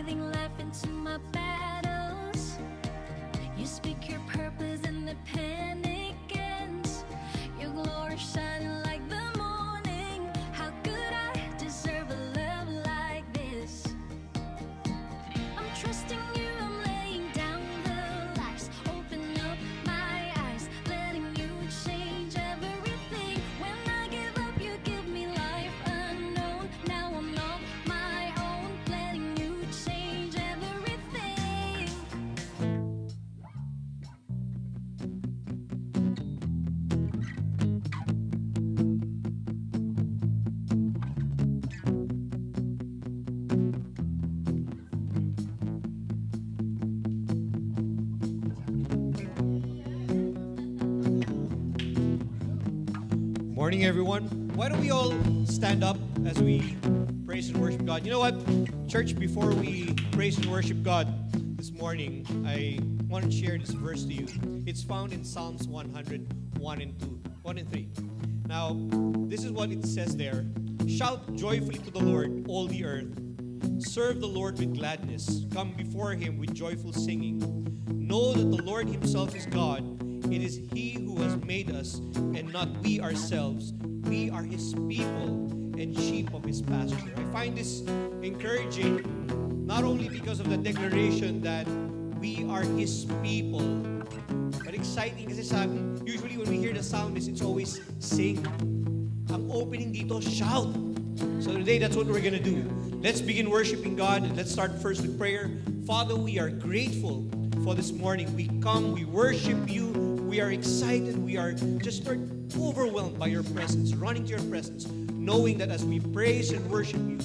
breathing life into my battles. You speak your purpose and the panic ends. Your glory shining like the morning. How could I deserve a love like this? I'm trusting you, I'm laying down the lies. Open up my eyes, letting you change everything. When I give up, you give me life unknown. Now I'm on my own, letting you change everything. Morning, everyone. Why don't we all stand up as we praise and worship God? You know what, church, before we praise and worship God this morning, I want to share this verse to you. It's found in Psalms 100, 1 and 3. Now, this is what it says there. Shout joyfully to the Lord, all the earth. Serve the Lord with gladness. Come before him with joyful singing. Know that the Lord himself is God. It is he who has made us and not we ourselves. We are his people and sheep of his pasture. I find this encouraging, not only because of the declaration that we are his people, but exciting kasi usually when we hear the sound, it's always sing. Ang opening dito, shout. So today, that's what we're going to do. Let's begin worshiping God, and let's start first with prayer. Father, we are grateful for this morning. We come, we worship you. We are excited. We are just overwhelmed by your presence, running to your presence, knowing that as we praise and worship you,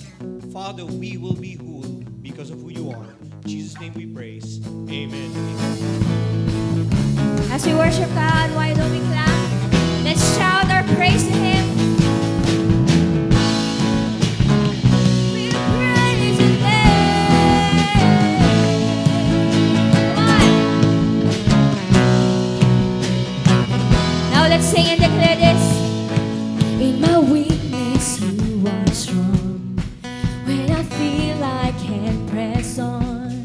Father, we will be whole because of who you are. In Jesus' name we praise. Amen. As we worship God, why don't we clap? Let's shout our praise to him. We praise his name. Come on. Now let's sing and declare this. In my weakness, you are strong. When I feel I can't press on,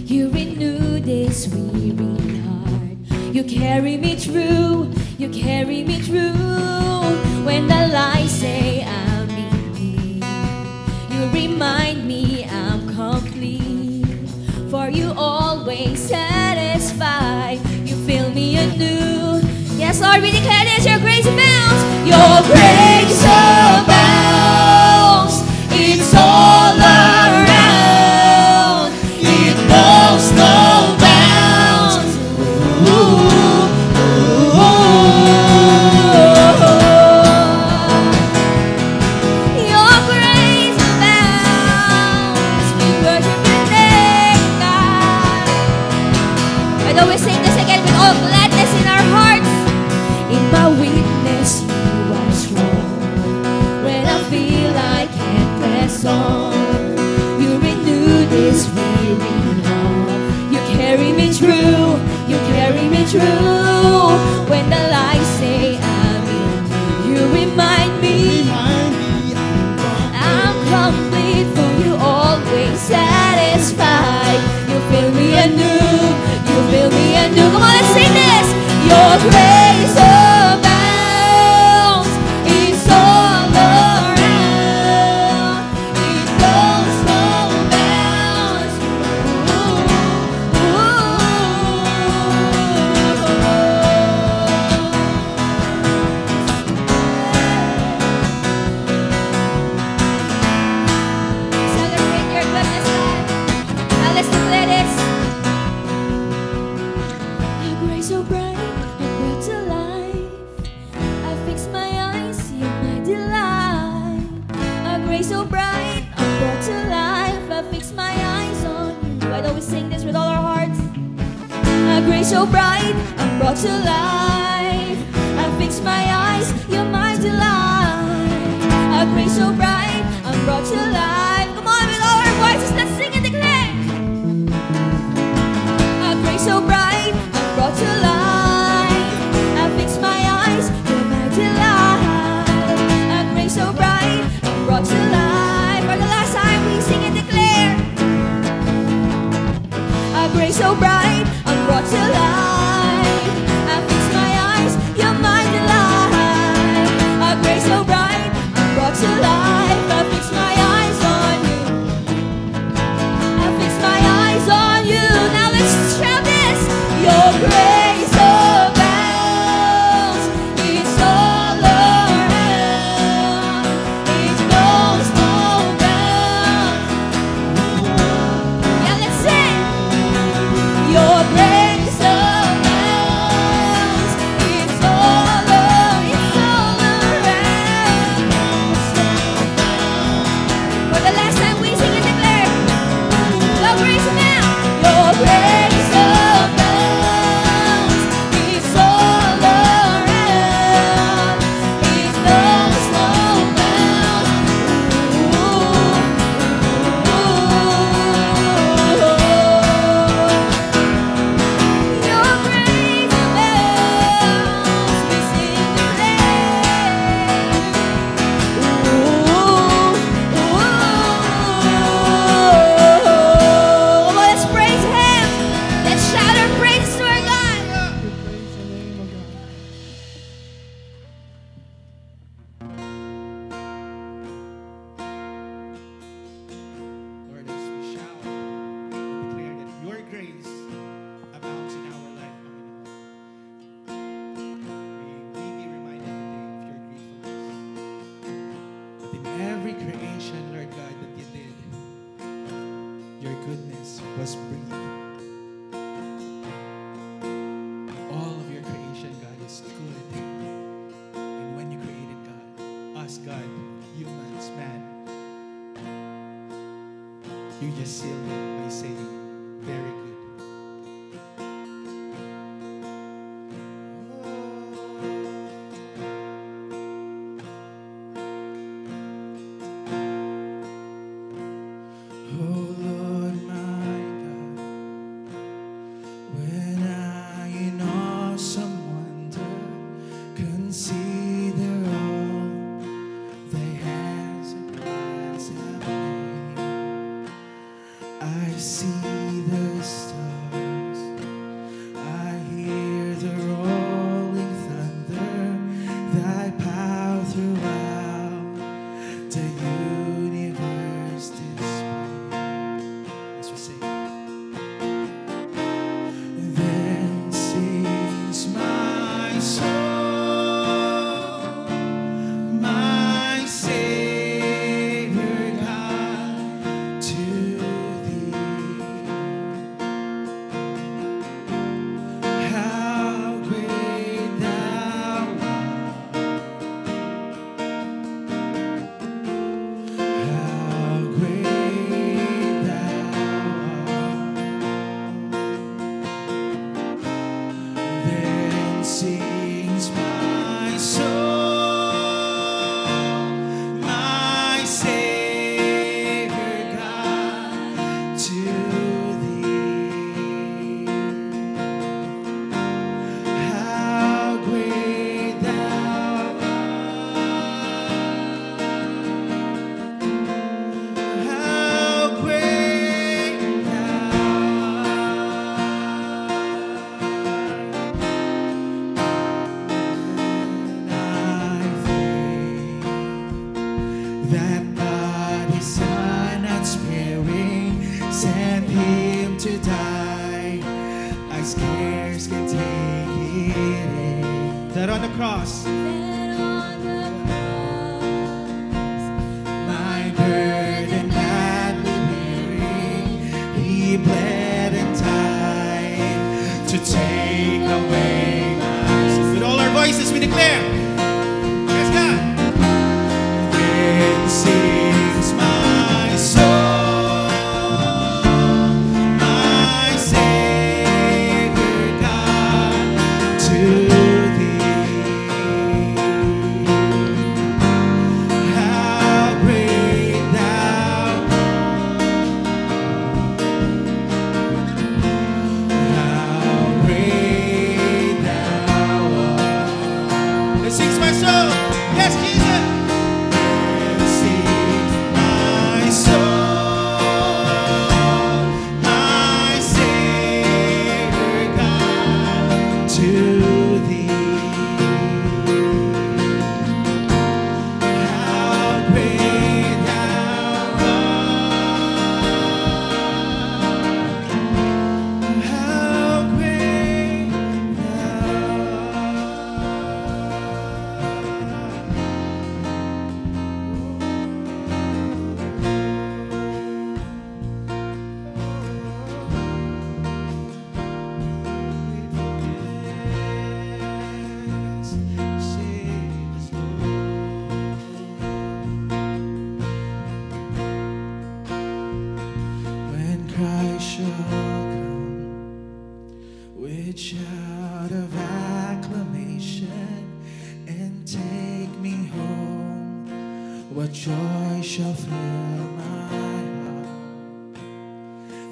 you renew this weary heart. You carry me through. You carry me through. When the lies say I'm in need, you remind me I'm complete. For you always satisfy. You fill me anew. Yes, Lord, we declare this. Your grace abounds. Your grace abounds. It's all around. It knows no bounds. Ooh. Your grace abounds. We worship your name, God. Why don't we sing this again with all gladness in our hearts? In my weakness, you are strong. When I feel I can't press on, you renew this weary heart. You carry me through. You carry me through. When the lies say I'm in, you remind me I'm complete. For you always satisfy. You fill me anew. You fill me anew. Come on, let's sing this. Your grace abounds. It's all around. It knows no bounds. Celebrate your goodness, God. Now let's declare this. Your grace so bright, I brought to life. I fix my eyes, you're my delight. A grace so bright, I brought to life. I fix my eyes on you. Why don't we sing this with all our hearts? A grace so bright, I brought to life. I fix my eyes, you're my delight. A grace so bright, I brought to life. Come on, with all our voices, let's sing and declare. A grace so bright, I brought to life. I fix my eyes, you're my delight. A grace so bright, I brought to life. For the last time we sing and declare. grace so bright, I'm brought to life. I fix my eyes, you're my delight. A grace so bright, I'm brought to life. I fix my eyes on you. I fix my eyes on you. Now let's shout this. Your grace abounds. It's all around. It knows no bounds. Yeah, let's sing. Your grace abounds. It's all around. It's all around. For the last time we sing and declare, your grace abounds. Your grace abounds. It's all around. It knows no bounds. Your grace abounds. We sing the Come on, let's praise Him. Let's shout our praise to our God. Praise the name of God. Lord, as we shout and declare that your grace abounds in our life, Panginoon. May we be reminded today of your gratefulness. That in every creation, Lord God, that you did, your goodness was breathed. All of your creation, God, is good. And when you created God, us, God, humans, man, you just sealed it by saying, very good. Oh Lord, my God, when I in awesome wonder consider all thy hands and plans have made, I see the stars, I hear the rolling thunder, thy power throughout the universe display. As we sing. Then sings my soul, my Savior God, to thee. How great thou art, how great thou art. Then sings my soul, my Savior God, to thee. How great thou art, how great thou that God His Son not sparing sent Him to die. I scarce can take it in. That on the cross, Then on the cross, my burden gladly bearing, He bled and died to take away my sin. With all our voices we declare, yes God. Then sings my soul, my Savior God, to thee. How great thou art, how great thou art. Let's shall come with shout of acclamation and take me home. What joy shall fill my heart?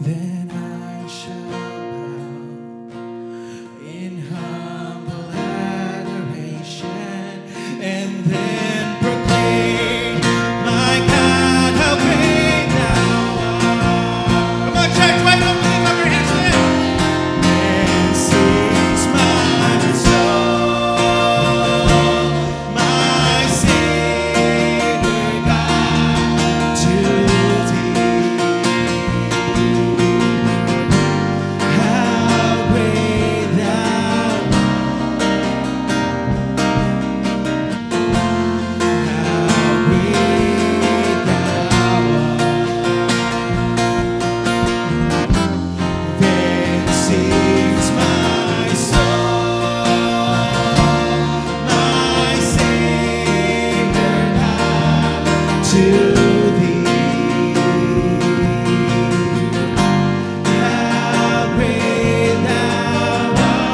Then I shall bow in humble adoration and then proclaim, my God, how great thou art. Come on, church, why don't we lift up your hands to Him? Then sings my soul, my Savior God, to Thee. How great thou art. How great thou art. Then sings my soul, my Savior God, to Thee. How great thou art.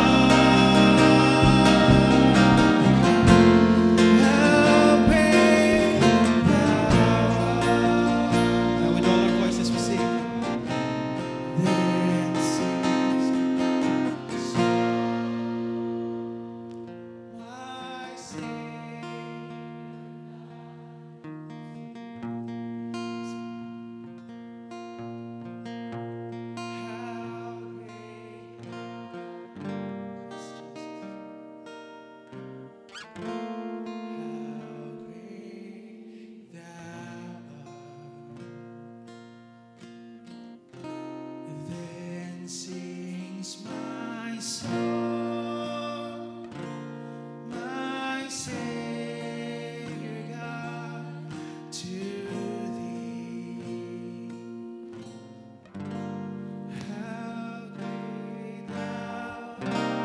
How great thou art. Now with all our voices we sing. Then sings my Savior. How great thou art. Then sings my soul, my Savior God, to Thee. How great thou art.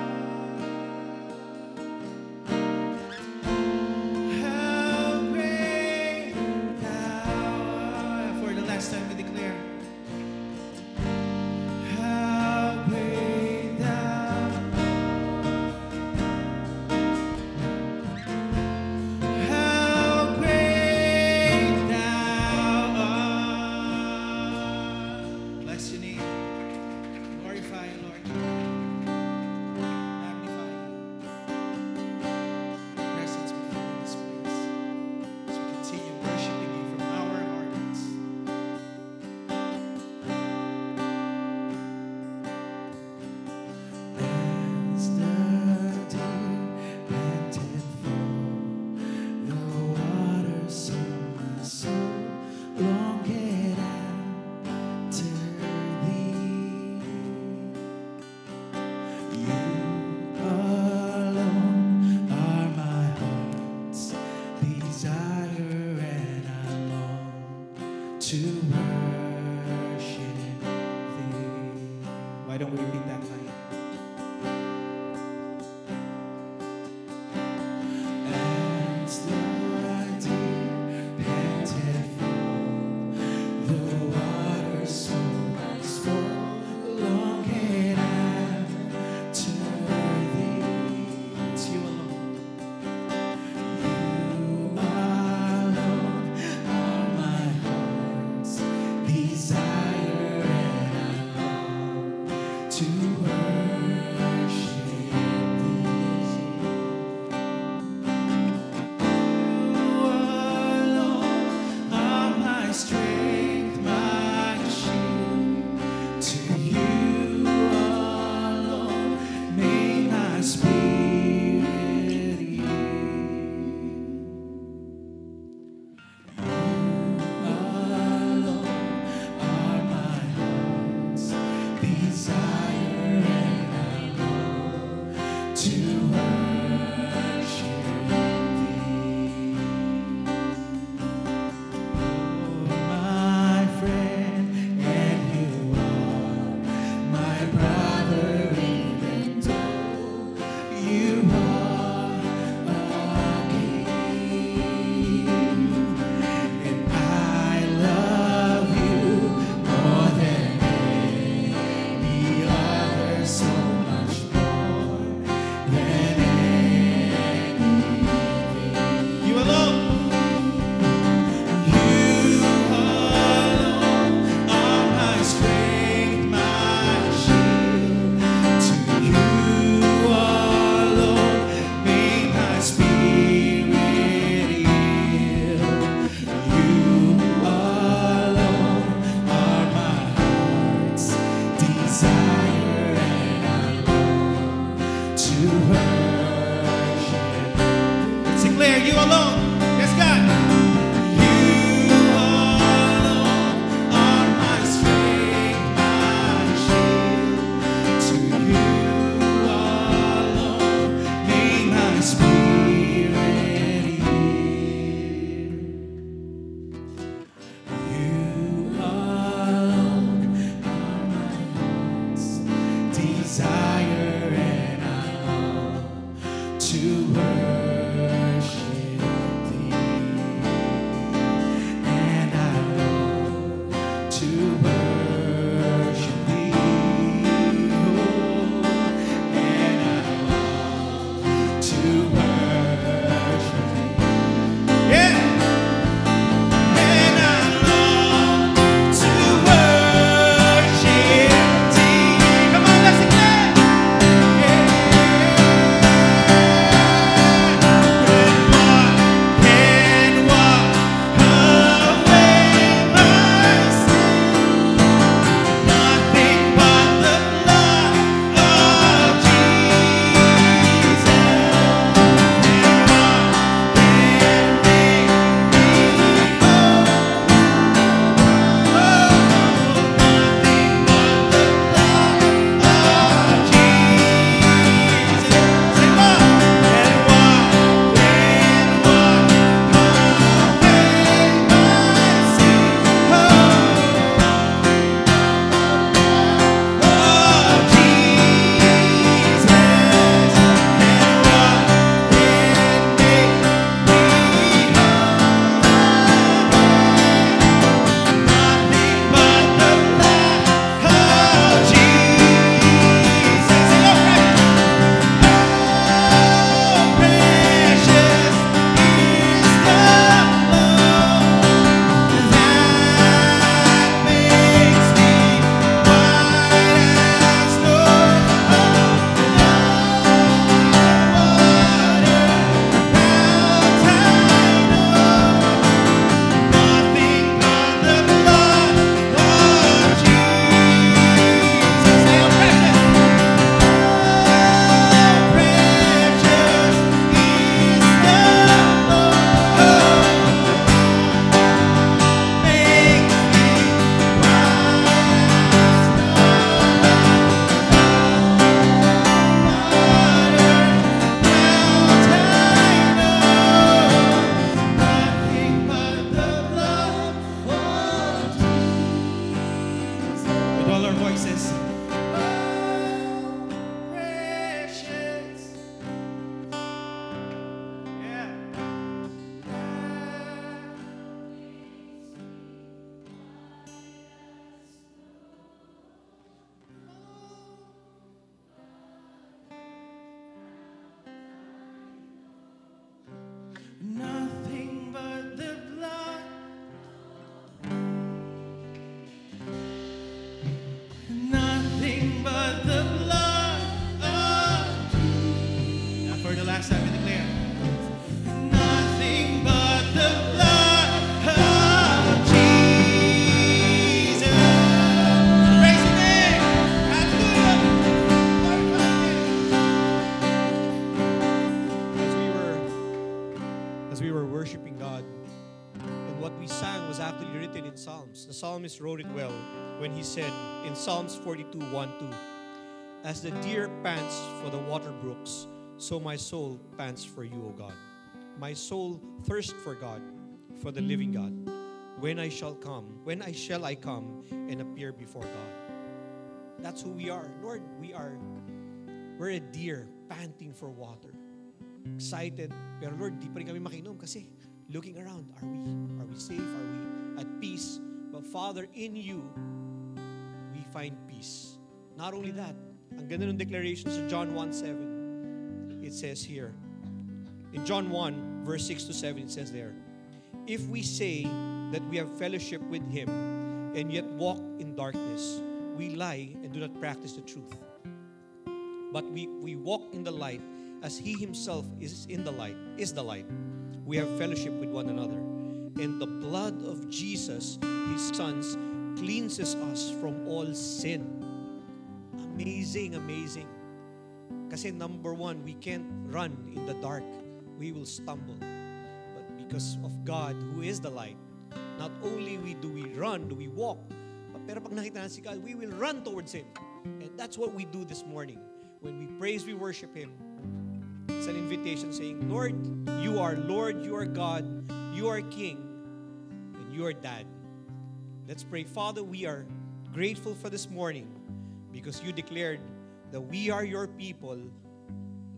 How great thou art. For the last time we declare, how great thou art. How great thou art. Bless your name. Glorify you, Lord. Magnify you. Presence be filled in this place as we continue worshiping you from our hearts. As the deer panted for the waters of my soul, longeth after Thee. You alone are my heart's desire, and I long to worship Thee. Why don't we repeat that line? As the deer panted for the waters of my soul, longeth after Thee. It's you alone. You alone are my heart's desire, and I long to worship Thee. You alone are my strength, my shield. To You alone may my spirit yield. You alone are my heart's desire, and I long to worship Thee. My friend, and You are my brother, even though You are a king, and I love You more than voices. Oh, precious. Yeah. Nothing but the blood. Nothing but the blood of Jesus. Now for the last time we declare. Nothing but the blood of Jesus. Praise His name. Hallelujah. As we were worshiping God, and what we sang was actually written in Psalms. The psalmist wrote it well when he said in Psalms 42:1-2, "As the deer pants for the water brooks, so my soul pants for you, O God. My soul thirsts for God, for the living God. When shall I come and appear before God?" That's who we are. Lord, we're a deer panting for water. Excited. Pero Lord, di pa rin kami makinom kasi looking around, are we safe? Are we at peace? But Father, in you, we find peace. Not only that, ang ganda ng declaration sa John 1:7. It says here, in John 1, verse 6-7, it says there, "If we say that we have fellowship with Him and yet walk in darkness, we lie and do not practice the truth. But we walk in the light as He Himself is the light. We have fellowship with one another. And the blood of Jesus, His Son, cleanses us from all sin." Amazing, amazing. Kasi number one, we can't run in the dark. We will stumble. But because of God, who is the light, not only do we run, do we walk, pero pag nakita natin si God, we will run towards Him. And that's what we do this morning. When we praise, we worship Him. It's an invitation saying, Lord, you are God, you are King, and you are Dad. Let's pray. Father, we are grateful for this morning because you declared that we are your people.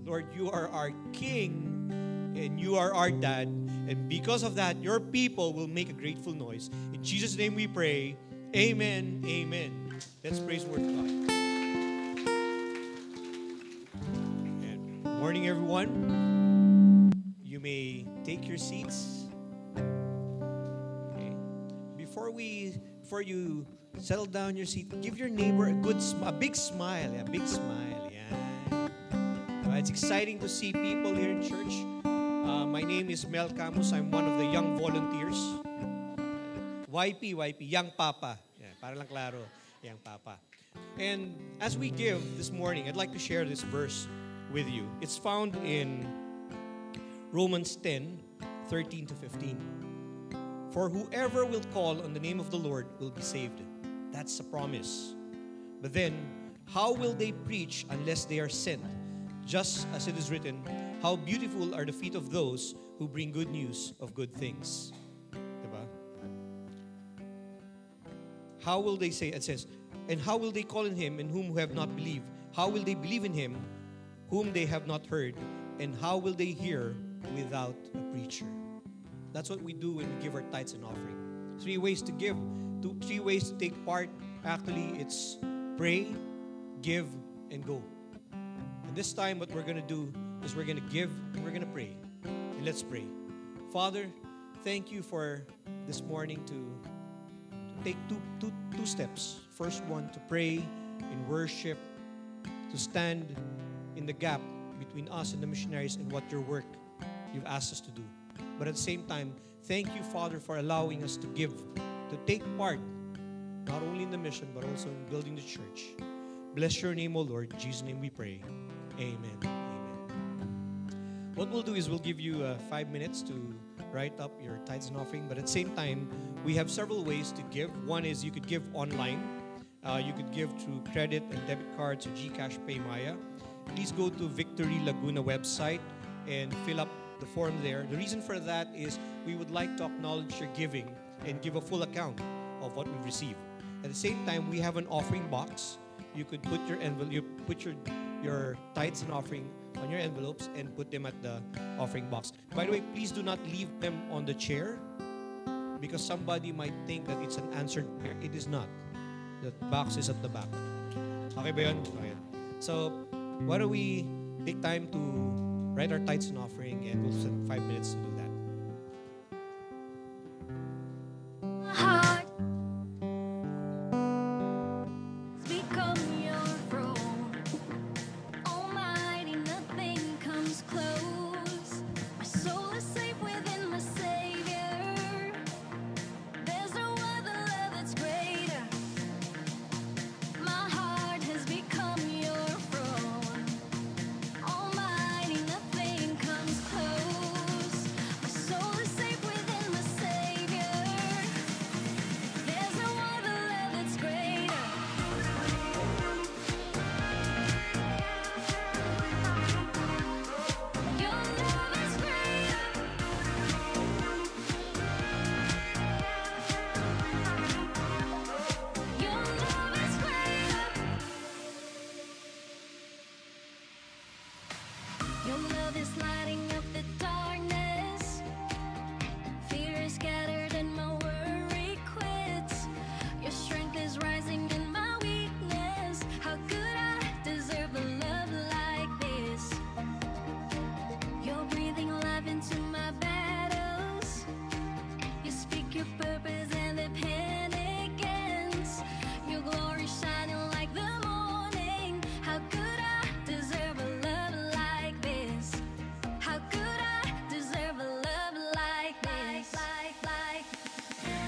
Lord, you are our King and you are our Dad. And because of that, your people will make a grateful noise. In Jesus' name we pray. Amen. Amen. Let's praise the word of God. And morning, everyone. You may take your seats. Okay. Before you settle down your seat, give your neighbor a big smile. Yeah, big smile. Yeah. It's exciting to see people here in church. My name is Mel Camus. I'm one of the young volunteers. YP, Young Papa. Yeah, para lang klaro, Young Papa. And as we give this morning, I'd like to share this verse with you. It's found in Romans 10:13-15. "For whoever will call on the name of the Lord will be saved." That's a promise. But then, how will they preach unless they are sent? Just as it is written, "How beautiful are the feet of those who bring good news of good things." Diba? How will they say, it says, "And how will they call on Him in whom have not believed? How will they believe in Him whom they have not heard? And how will they hear without a preacher?" That's what we do when we give our tithes and offering. 3 ways to give, 3 ways to take part. Actually, it's pray, give, and go. And this time, what we're going to do is we're going to give and we're going to pray. And let's pray. Father, thank you for this morning to take two steps. First one, to pray in worship, to stand in the gap between us and the missionaries and what your work you've asked us to do. But at the same time, thank you, Father, for allowing us to give, to take part, not only in the mission, but also in building the church. Bless your name, O Lord. In Jesus' name we pray. Amen. Amen. What we'll do is we'll give you 5 minutes to write up your tithes and offering. But at the same time, we have several ways to give. One is you could give online. You could give through credit and debit cards or GCash, PayMaya. Please go to Victory Laguna website and fill up the form there. The reason for that is we would like to acknowledge your giving and give a full account of what we've received. At the same time, we have an offering box. You could put your envelope, you put your tithes and offering on your envelopes and put them at the offering box. By the way, please do not leave them on the chair because somebody might think that it's an answered prayer. It is not. The box is at the back. Okay ba yun? Okay. So, why don't we take time to write our tithes and offering, and we'll spend 5 minutes to do that. Heart become your throne. Almighty, nothing comes close. My soul is safe within my Savior. There's no other love that's greater. My heart has become your throne. Almighty, nothing comes close. My soul is safe within my Savior. There's no other love that's greater. Your love is greater. Your love is greater. Your love is lighting up the darkness. Fear is scattered and my worry quits. Your strength is rising in my weakness. How could I deserve a love like this? You're breathing life into my battles. You speak your purpose and the panic ends. Your glory shining like the morning. How could I deserve a love like this? How could I deserve a love like this?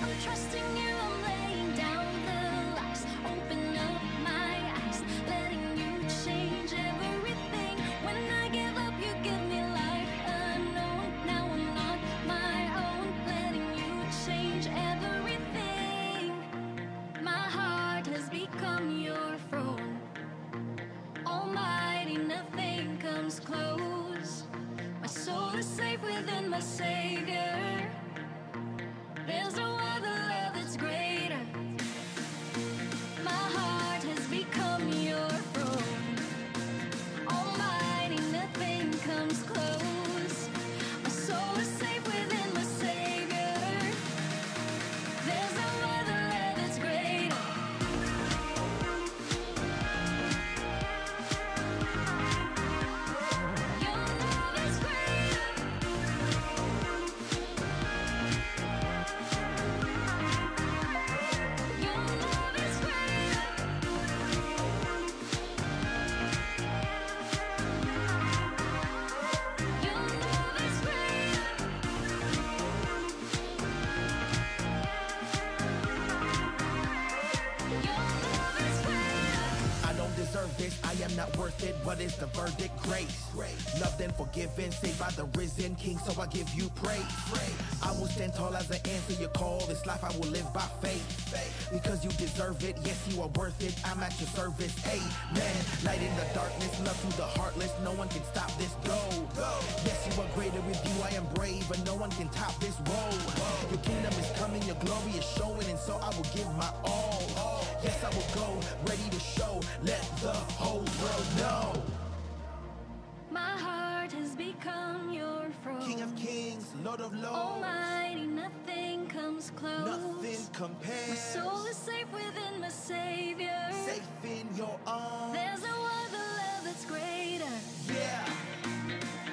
I'm trusting you, I'm laying down the lies. Open up my eyes, letting you change everything. When I give up, you give me life unknown. Now I'm not my own, letting you change everything. My heart has become your throne. Almighty, nothing comes close. My soul is safe within my Savior. There's no other love that's greater. My heart has become your throne. Almighty, nothing comes close. My soul is safe within my Savior. There's no other love that's greater. Your love is greater. Your love is greater. Your love is greater. Your love is greater. I don't deserve this, I am not worth it. What is the verdict? Grace. Loved and forgiven, saved by the risen King, so I give you praise. I will stand tall as I answer your call. This life I will live by faith. Because you deserve it, yes, you are worth it. I'm at your service, amen. Light in the darkness, love to the heartless. No one can stop this, go. Yes, you are greater, with you I am brave, but no one can top this, whoa. Your kingdom is coming, your glory is showing, and so I will give my all. Yes, I will go, ready to show, let the whole world know. My heart has become your throne. King of kings, Lord of lords, Almighty, nothing comes close. nothing My compares. soul is safe within my Savior. Safe in your arms, There's no other love that's greater. yeah.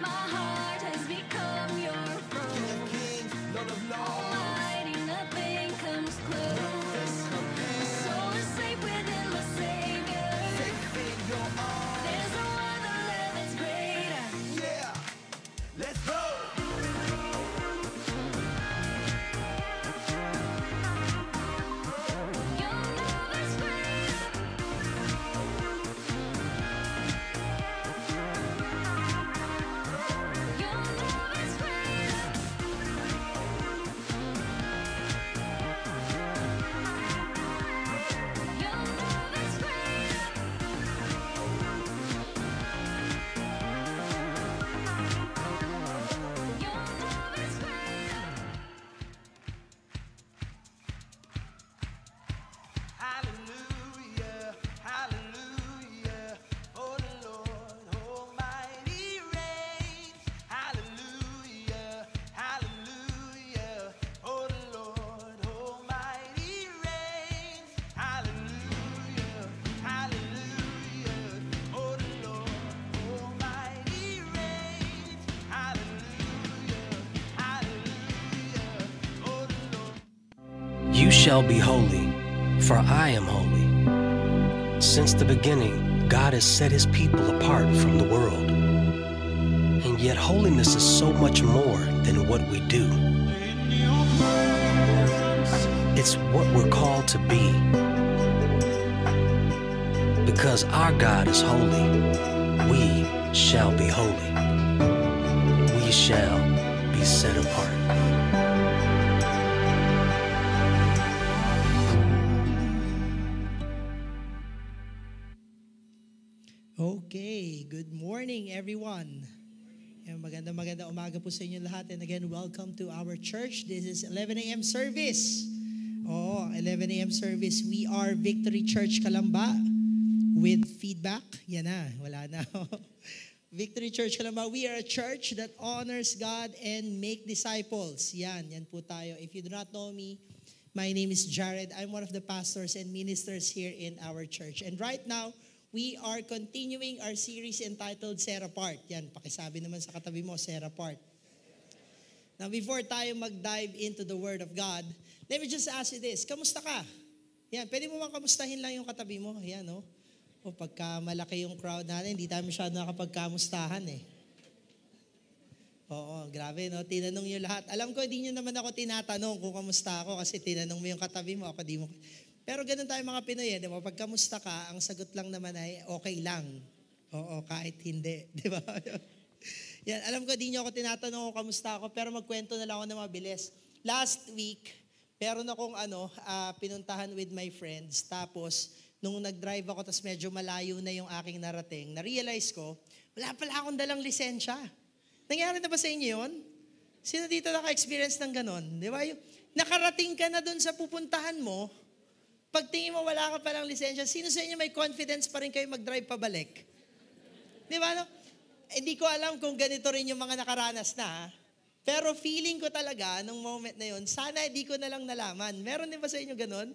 My heart has become your King throne. of kings, Lord of lords, Almighty, nothing comes close. My soul is safe within my Savior. safe in your arms, There's no other love that's greater. yeah. Let's go. Your love is greater. shall be holy, for I am holy. Since the beginning, God has set his people apart from the world. And yet holiness is so much more than what we do. It's what we're called to be. Because our God is holy, we shall be holy. We shall be set apart. Okay, good morning everyone. Magandang umaga po sa inyo lahat. And again, welcome to our church. This is 11 a.m. service. 11 a.m. service. We are Victory Church Calamba with feedback. Yan na, wala na. Victory Church Calamba. We are a church that honors God and make disciples. Yan po tayo. If you do not know me, my name is Jared. I'm one of the pastors and ministers here in our church. And right now, we are continuing our series entitled Set Apart. Yan, pakisabi naman sa katabi mo, Set Apart. Now, before tayo mag-dive into the Word of God, let me just ask you this. Kamusta ka? Yan, pwede mo bang kamustahin lang yung katabi mo? Yan, no? O pagka malaki yung crowd natin, hindi tayo masyado nakapagkamustahan eh. Oo, grabe, no? Tinanong nyo lahat. Alam ko, hindi nyo naman ako tinatanong kung kamusta ako kasi tinanong mo yung katabi mo, ako di mo. Pero ganun tayo mga Pinoy, di ba? Pag kamusta ka, ang sagot lang naman ay okay lang. Oo, kahit hindi, di ba? Yan, alam ko, di nyo ako tinatanong kung kamusta ako, pero magkwento na lang ako na mabilis. Last week, meron akong pinuntahan with my friends. Tapos, nung nag-drive ako, tapos medyo malayo na yung aking narating, na-realize ko, wala pala akong dalang lisensya. Nangyari na ba sa inyo yun? Sino dito naka-experience ng ganon? Di ba? Nakarating ka na dun sa pupuntahan mo, pag tingin mo wala ka palang lisensya, sino sa inyo may confidence pa rin kayo mag-drive pabalik? Di ba? No? Hindi ko alam kung ganito rin yung mga nakaranas na. Pero feeling ko talaga, nung moment na yun, sana hindi ko na lang nalaman. Meron din ba sa inyo ganon?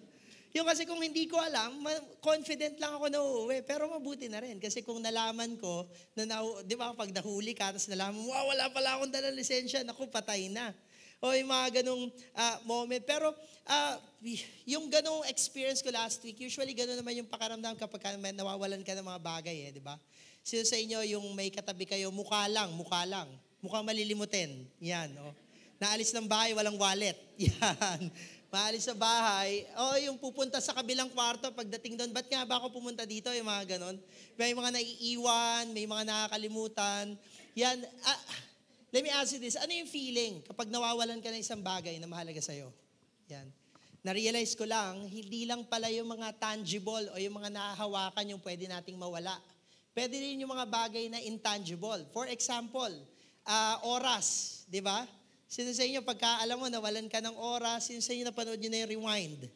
Yung kasi kung hindi ko alam, confident lang ako na uuwi. Pero mabuti na rin. Kasi kung nalaman ko, di ba pag nahuli ka, tapos nalaman mo, wow, wala pala akong dalang lisensya, naku, patay na. O yung mga ganong moment. Pero yung ganong experience ko last week, usually ganon naman yung pakaramdam kapag nawawalan ka ng mga bagay, di ba? Sino sa inyo yung may katabi kayo, mukha lang. Mukhang malilimutin. Yan, naalis ng bahay, walang wallet. Yan. Maalis sa bahay, yung pupunta sa kabilang kwarto, pagdating doon, ba't nga ba ako pumunta dito? Yung mga ganon. May mga naiiwan, may mga nakakalimutan. Yan, let me ask you this. Ano yung feeling kapag nawawalan ka ng isang bagay na mahalaga sa'yo? Yan. Na-realize ko lang, hindi lang pala yung mga tangible o yung mga nahahawakan yung pwede nating mawala. Pwede rin yung mga bagay na intangible. For example, oras, di ba? Sino sa inyo, pagka alam mo, nawalan ka ng oras, sino sa inyo napanood nyo na yung Rewind?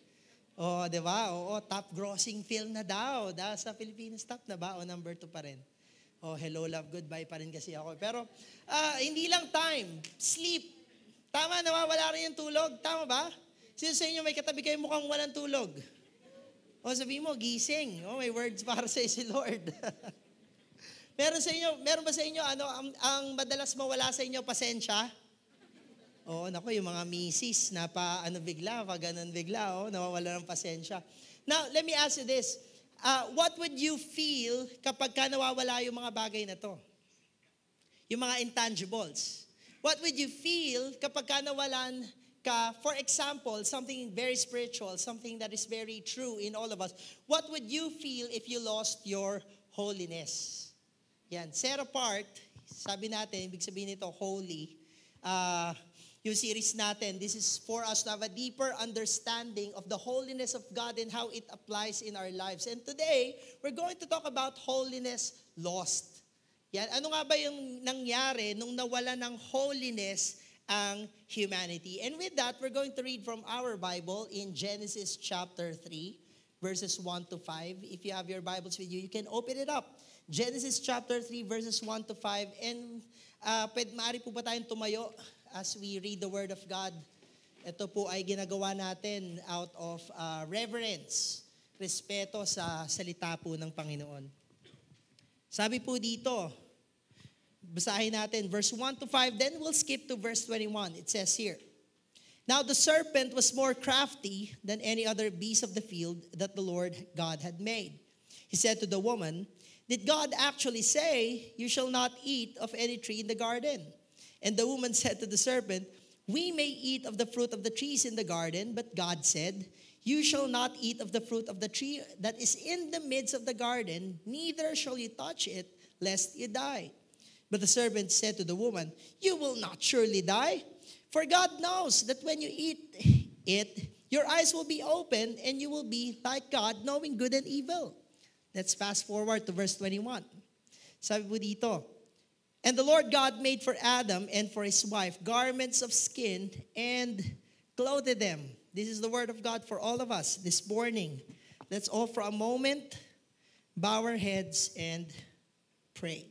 Di ba? Top grossing film na daw. Dahil sa Philippines, top na ba? Number 2 pa rin. Hello, love, goodbye pa rin kasi ako. Pero, hindi lang time. Sleep. Tama, nawawala rin yung tulog. Tama ba? Sino sa inyo, may katabi kayo mukhang walang tulog? Sabihin mo, gising. May words para sa si Lord. Meron ba sa inyo, ang madalas mawala sa inyo, pasensya? Naku, yung mga misis na bigla, nawawala ng pasensya. Now, let me ask you this. What would you feel kapag nawawala yung mga bagay na to? Yung mga intangibles. What would you feel kapag nawalan ka, for example, something very spiritual, something that is very true in all of us. What would you feel if you lost your holiness? Yan, set apart, sabi natin, ibig sabihin nito, holy. Yung series natin, this is for us to have a deeper understanding of the holiness of God and how it applies in our lives. And today, we're going to talk about holiness lost. Yan, ano nga ba yung nangyari nung nawala ng holiness ang humanity? And with that, we're going to read from our Bible in Genesis chapter 3, verses 1 to 5. If you have your Bibles with you, you can open it up. Genesis chapter 3, verses 1 to 5. And maaari po ba tayong tumayo as we read the Word of God? Ito po ay ginagawa natin out of reverence, respeto sa salita po ng Panginoon. Sabi po dito, basahin natin verse 1 to 5, then we'll skip to verse 21. It says here, Now the serpent was more crafty than any other beast of the field that the Lord God had made. He said to the woman, "Did God actually say, 'You shall not eat of any tree in the garden?'" And the woman said to the serpent, "We may eat of the fruit of the trees in the garden, but God said, 'You shall not eat of the fruit of the tree that is in the midst of the garden, neither shall you touch it, lest you die.' But the serpent said to the woman, 'You will not surely die. For God knows that when you eat it, your eyes will be open and you will be like God, knowing good and evil.'" Let's fast forward to verse 21. Sabi po dito, "And the Lord God made for Adam and for his wife garments of skin and clothed them." This is the word of God for all of us this morning. Let's all for a moment bow our heads and pray.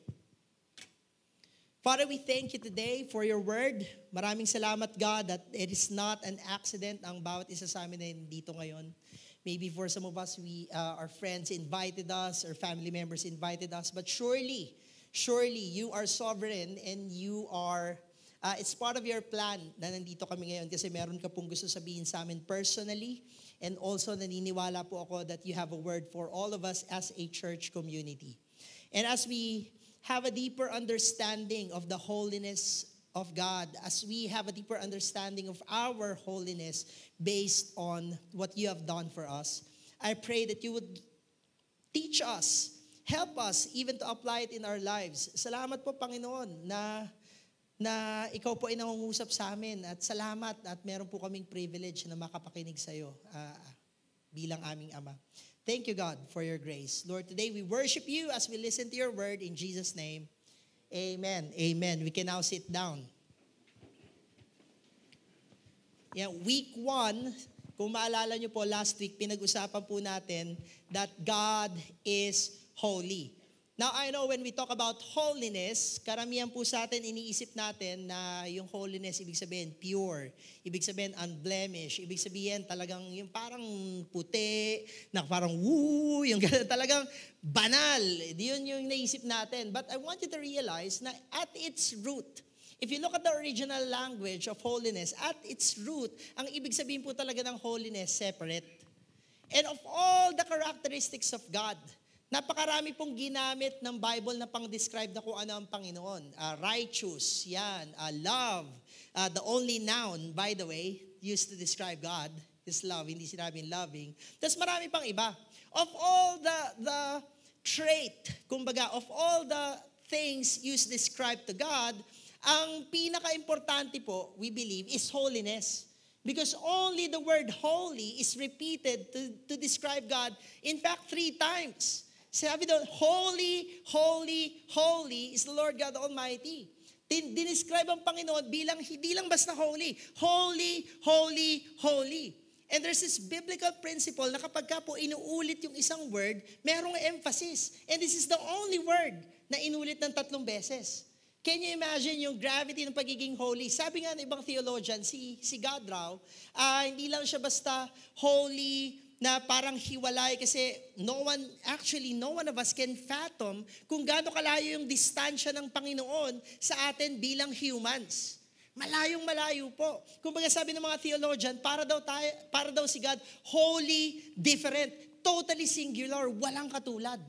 Father, we thank you today for your word. Maraming salamat, God, that it is not an accident ang bawat isa sa amin na dito ngayon. Maybe for some of us, our friends invited us, or family members invited us, but surely you are sovereign and you are, it's part of your plan na nandito kami ngayon kasi meron ka pong gusto sabihin sa amin personally, and also naniniwala po ako that you have a word for all of us as a church community. And as we have a deeper understanding of the holiness of God, as we have a deeper understanding of our holiness based on what you have done for us, I pray that you would teach us, help us even to apply it in our lives. Salamat po, Panginoon, na ikaw po ay nangungusap sa amin, at salamat at meron po kaming privilege na makapakinig sa iyo bilang aming Ama. Thank you, God, for your grace. Lord, today we worship you as we listen to your word in Jesus' name. Amen. Amen. We can now sit down. Yeah, week 1, kung maalala nyo po, last week, pinag-usapan po natin that God is holy. Now, I know when we talk about holiness, karamihan po sa atin, iniisip natin na yung holiness, ibig sabihin pure, ibig sabihin unblemished, ibig sabihin talagang yung parang puti, na parang woo, yung talagang banal. Yun yung naisip natin. But I want you to realize na at its root, if you look at the original language of holiness, at its root, ang ibig sabihin po talaga ng holiness, separate. And of all the characteristics of God, napakarami pong ginamit ng Bible na pang-describe na kung ano ang Panginoon. Righteous, yan. Love. The only noun, by the way, used to describe God is love. Hindi sinabing loving. Tapos marami pang iba. Of all the trait, kumbaga, of all the things used to describe to God, ang pinaka-importante po, we believe, is holiness. Because only the word holy is repeated to describe God, in fact, 3 times. Sabi doon, holy, holy, holy is the Lord God Almighty. Dinescribe ang Panginoon bilang hindi lang basta holy. Holy, holy, holy. And there's this biblical principle na kapag ka po inuulit yung isang word, merong emphasis. And this is the only word na inulit ng 3 beses. Can you imagine yung gravity ng pagiging holy? Sabi nga ng ibang theologian, si God raw, hindi lang siya basta holy, na parang hiwalay kasi no one of us can fathom kung gaano kalayo yung distansya ng Panginoon sa atin bilang humans. Malayong-malayo po. Kumbaga sabi ng mga theologian, para daw si God holy, different, totally singular, walang katulad.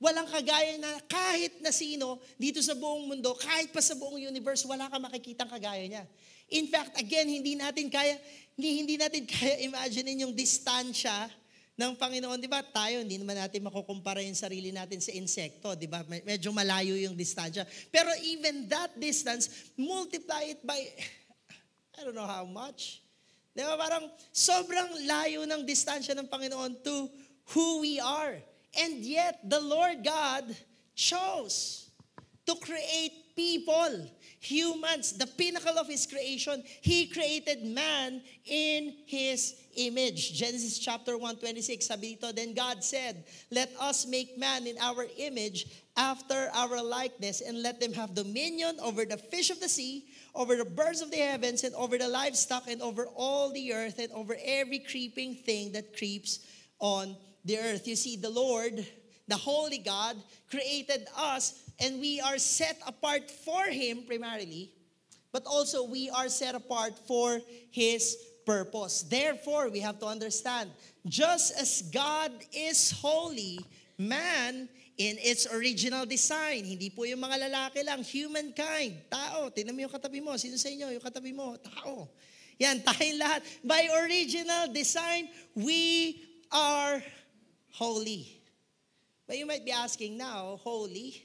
Walang kagaya na kahit na sino dito sa buong mundo, kahit pa sa buong universe, wala kang makikitang kagaya niya. In fact, again, hindi natin kaya imaginein yung distansya ng Panginoon. Di ba? Tayo, hindi naman natin makukumpara yung sarili natin sa insekto. Di ba? Medyo malayo yung distansya. Pero even that distance, multiply it by, I don't know how much. Di ba? Parang sobrang layo ng distansya ng Panginoon to who we are. And yet, the Lord God chose to create people, humans, the pinnacle of His creation. He created man in His image. Genesis chapter 1:26, sabi dito, "Then God said, let us make man in our image after our likeness, and let them have dominion over the fish of the sea, over the birds of the heavens, and over the livestock, and over all the earth, and over every creeping thing that creeps on the earth." You see, the Lord, the Holy God, created us, and we are set apart for Him primarily. but also we are set apart for His purpose. Therefore, we have to understand, just as God is holy, man in its original design, hindi po yung mga lalaki lang, humankind, tao. Tingnan mo yung katabi mo. Sino sa inyo? Yung katabi mo, tao. Yan, tayong lahat. By original design, we are holy. But you might be asking now, holy?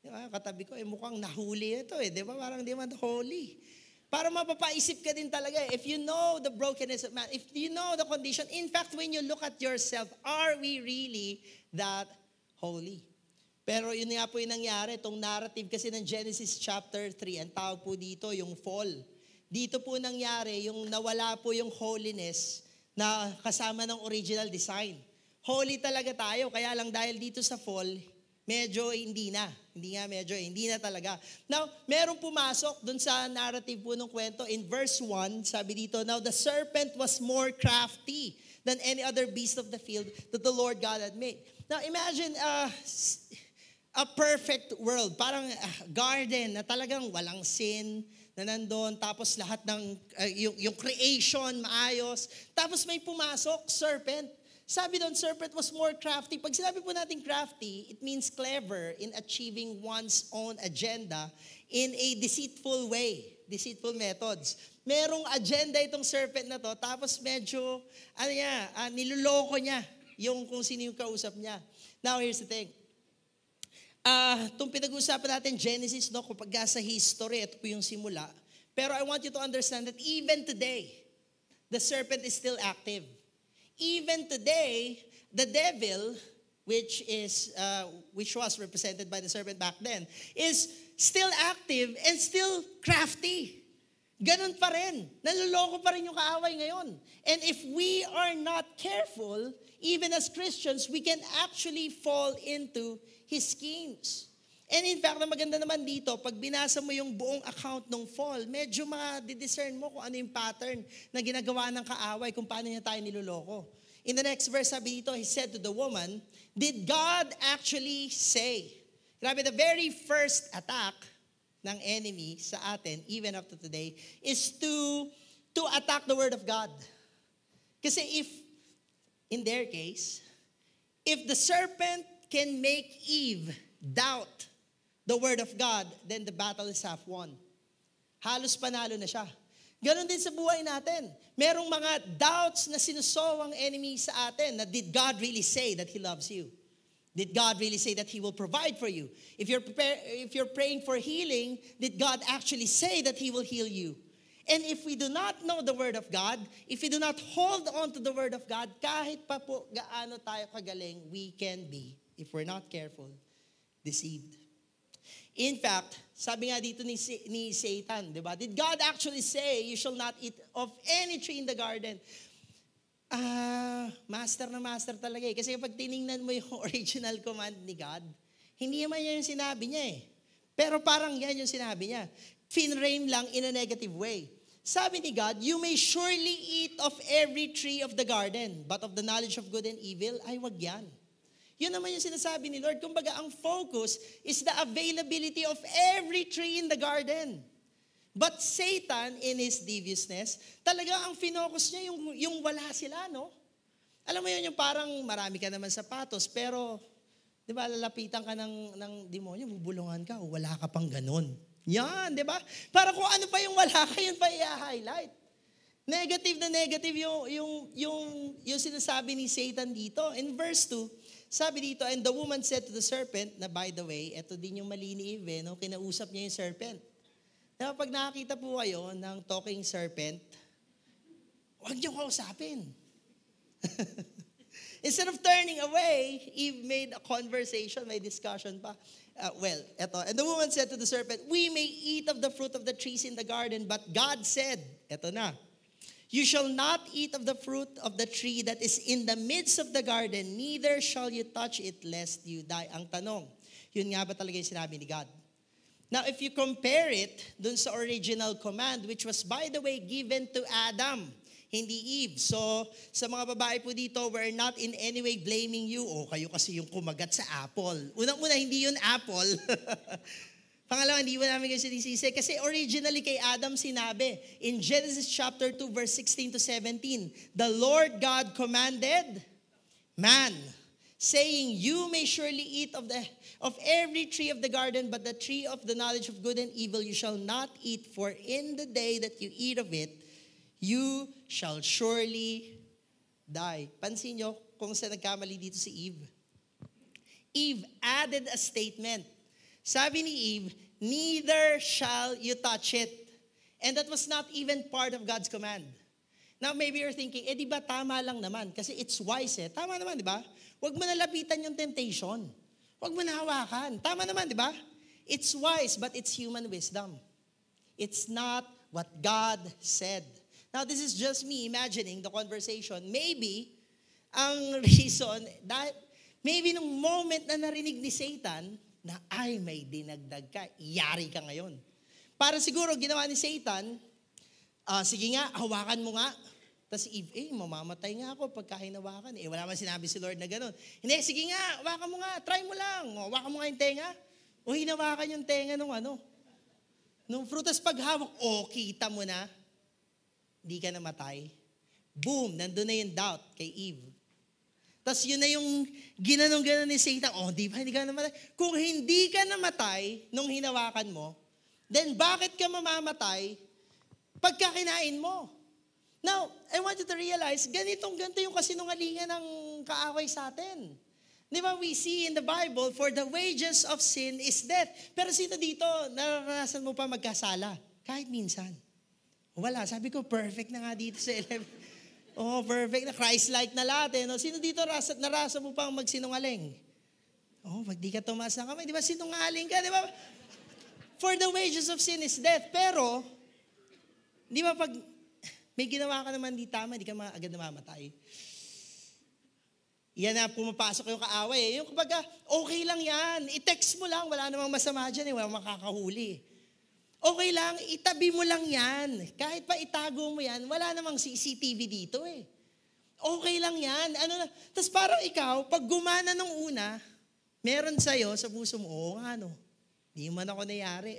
Diba? Katabi ko, mukhang nahuli ito eh. Diba? Parang di man holy. Para mapapaisip ka din talaga. If you know the brokenness of man, if you know the condition, in fact, when you look at yourself, are we really that holy? Pero yun nga po yung nangyari, itong narrative kasi ng Genesis chapter 3, ang tawag po dito yung fall. Dito po nangyari yung nawala po yung holiness na kasama ng original design. Holy talaga tayo, kaya lang dahil dito sa fall, medyo hindi na. Hindi na talaga. Now, merong pumasok dun sa narrative po ng kwento. In verse 1, sabi dito, now the serpent was more crafty than any other beast of the field that the Lord God had made. Now, imagine a perfect world. Parang garden na talagang walang sin na nandun. Tapos lahat ng, yung creation, maayos. Tapos may pumasok, serpent. Sabi doon, serpent was more crafty. Pag sinabi po natin crafty, it means clever in achieving one's own agenda in a deceitful way, deceitful methods. Merong agenda itong serpent na to, tapos medyo, niloloko niya yung kung sino yung kausap niya. Now, here's the thing. Itong pinag-uusapan natin, Genesis, no, kapag sa history, ito po yung simula. Pero I want you to understand that even today, the serpent is still active. Even today, the devil, which was represented by the serpent back then, is still active and still crafty. Ganun pa rin. Naloloko pa rin yung kaaway ngayon. And if we are not careful, even as Christians, we can actually fall into his schemes. And in fact, ang maganda naman dito, pag binasa mo yung buong account ng fall, medyo ma-discern mo kung ano yung pattern na ginagawa ng kaaway, kung paano niya tayo niloloko. In the next verse, sabi dito, he said to the woman, did God actually say? Grabe, the very first attack ng enemy sa atin, even up to today, is to attack the Word of God. Kasi if, in their case, if the serpent can make Eve doubt the Word of God, then the battle is half won. Halos panalo na siya. Ganon din sa buhay natin. Merong mga doubts na sinusowang enemy sa atin na did God really say that He loves you? Did God really say that He will provide for you? If you're praying for healing, did God actually say that He will heal you? And if we do not know the Word of God, if we do not hold on to the Word of God, kahit pa po gaano tayo kagaling, we can be, if we're not careful, deceived. In fact, sabi nga dito ni Satan, di ba? Did God actually say, you shall not eat of any tree in the garden? Master na master talaga eh. Kasi kapag tiningnan mo yung original command ni God, hindi naman yan yung sinabi niya eh. Pero parang yan yung sinabi niya. Finrame lang in a negative way. Sabi ni God, you may surely eat of every tree of the garden, but of the knowledge of good and evil, ay wag yan. Yun naman yung sinasabi ni Lord. Kumbaga, ang focus is the availability of every tree in the garden. But Satan, in his deviousness, talaga ang finocus niya yung wala sila, no? Alam mo yun, yung parang marami ka naman sapatos, pero, di ba, lalapitan ka ng demonyo, bubulungan ka, o wala ka pang ganun. Yan, di ba? Para kung ano pa yung wala ka, yun pa i-highlight. Negative na negative yung sinasabi ni Satan dito. In verse 2, sabi dito, and the woman said to the serpent, na by the way, ito din yung mali ni Eve, no? Kinausap niya yung serpent. Kaya pag nakakita po kayo ng talking serpent, huwag niyo kausapin. Instead of turning away, Eve made a conversation, may discussion pa. Eto. And the woman said to the serpent, we may eat of the fruit of the trees in the garden, but God said, eto na, you shall not eat of the fruit of the tree that is in the midst of the garden, neither shall you touch it lest you die. Ang tanong, yun nga ba talaga yung sinabi ni God? Now, if you compare it dun sa original command, which was, by the way, given to Adam, hindi Eve. So, sa mga babae po dito, we're not in any way blaming you. O, kayo kasi yung kumagat sa apple. Unang-una, hindi yun apple. Pangalawa, hindi mo namin kayo sinisisi. Kasi originally kay Adam sinabi, in Genesis chapter 2, verse 16 to 17, the Lord God commanded man, saying, you may surely eat of every tree of the garden, but the tree of the knowledge of good and evil you shall not eat, for in the day that you eat of it, you shall surely die. Pansin nyo kung saan nagkamali dito si Eve. Eve added a statement. Sabi ni Eve, neither shall you touch it. And that was not even part of God's command. Now, maybe you're thinking, di ba tama lang naman? Kasi it's wise Tama naman, di ba? Huwag mo nalapitan yung temptation. Huwag mo na hawakan. Tama naman, di ba? It's wise, but it's human wisdom. It's not what God said. Now, this is just me imagining the conversation. Maybe, ang reason, maybe nung moment na narinig ni Satan, na ay may dinagdag ka, yari ka ngayon. Para siguro ginawa ni Satan, sige nga, hawakan mo nga. Tapos Eve, mamamatay nga ako pagka hinawakan. Wala man sinabi si Lord na gano'n. Hindi, sige nga, hawakan mo nga, try mo lang. Hawakan mo nga yung tenga. O hinawakan yung tenga nung frutas paghawak, kita mo na, di ka namatay. Boom, nandun na yung doubt kay Eve. Tapos yun na yung ginanong-ganon ni Satan. Di ba, hindi ka namatay? Kung hindi ka namatay nung hinawakan mo, then bakit ka mamamatay pagka kinain mo? Now, I want you to realize, ganito yung kasinungalingan ng kaaway sa atin. Di ba, we see in the Bible, for the wages of sin is death. Pero sino dito, naranasan mo pa magkasala? Kahit minsan. Wala, sabi ko, perfect na nga dito sa 11. Perfect na. Christ-like na lahat. Sino dito narasa mo pang magsinungaling? Pag di ka tumaas ng kamay, di ba sinungaling ka, di ba? For the wages of sin is death. Pero, di ba pag may ginawa ka naman di tama, di ka agad namamatay. Yan na pumapasok yung kaaway. Yung kapag, okay lang yan. I-text mo lang, wala namang masama dyan, wala makakahuli. Okay lang, itabi mo lang yan. Kahit pa itago mo yan, wala namang CCTV dito Okay lang yan. Tapos parang ikaw, pag gumana nung una, meron sa'yo sa puso mo, di man ako nayari.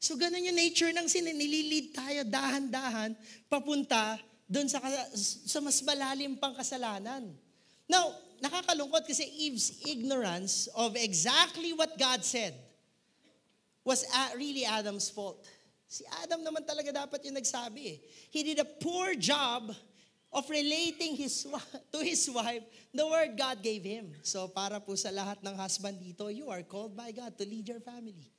So ganun yung nature ng sin. Nililid tayo dahan-dahan papunta doon sa mas malalim pang kasalanan. Now, nakakalungkot kasi Eve's ignorance of exactly what God said was really Adam's fault. Si Adam naman talaga dapat yung nagsabi. He did a poor job of relating to his wife the word God gave him. So para po sa lahat ng husband dito, you are called by God to lead your family.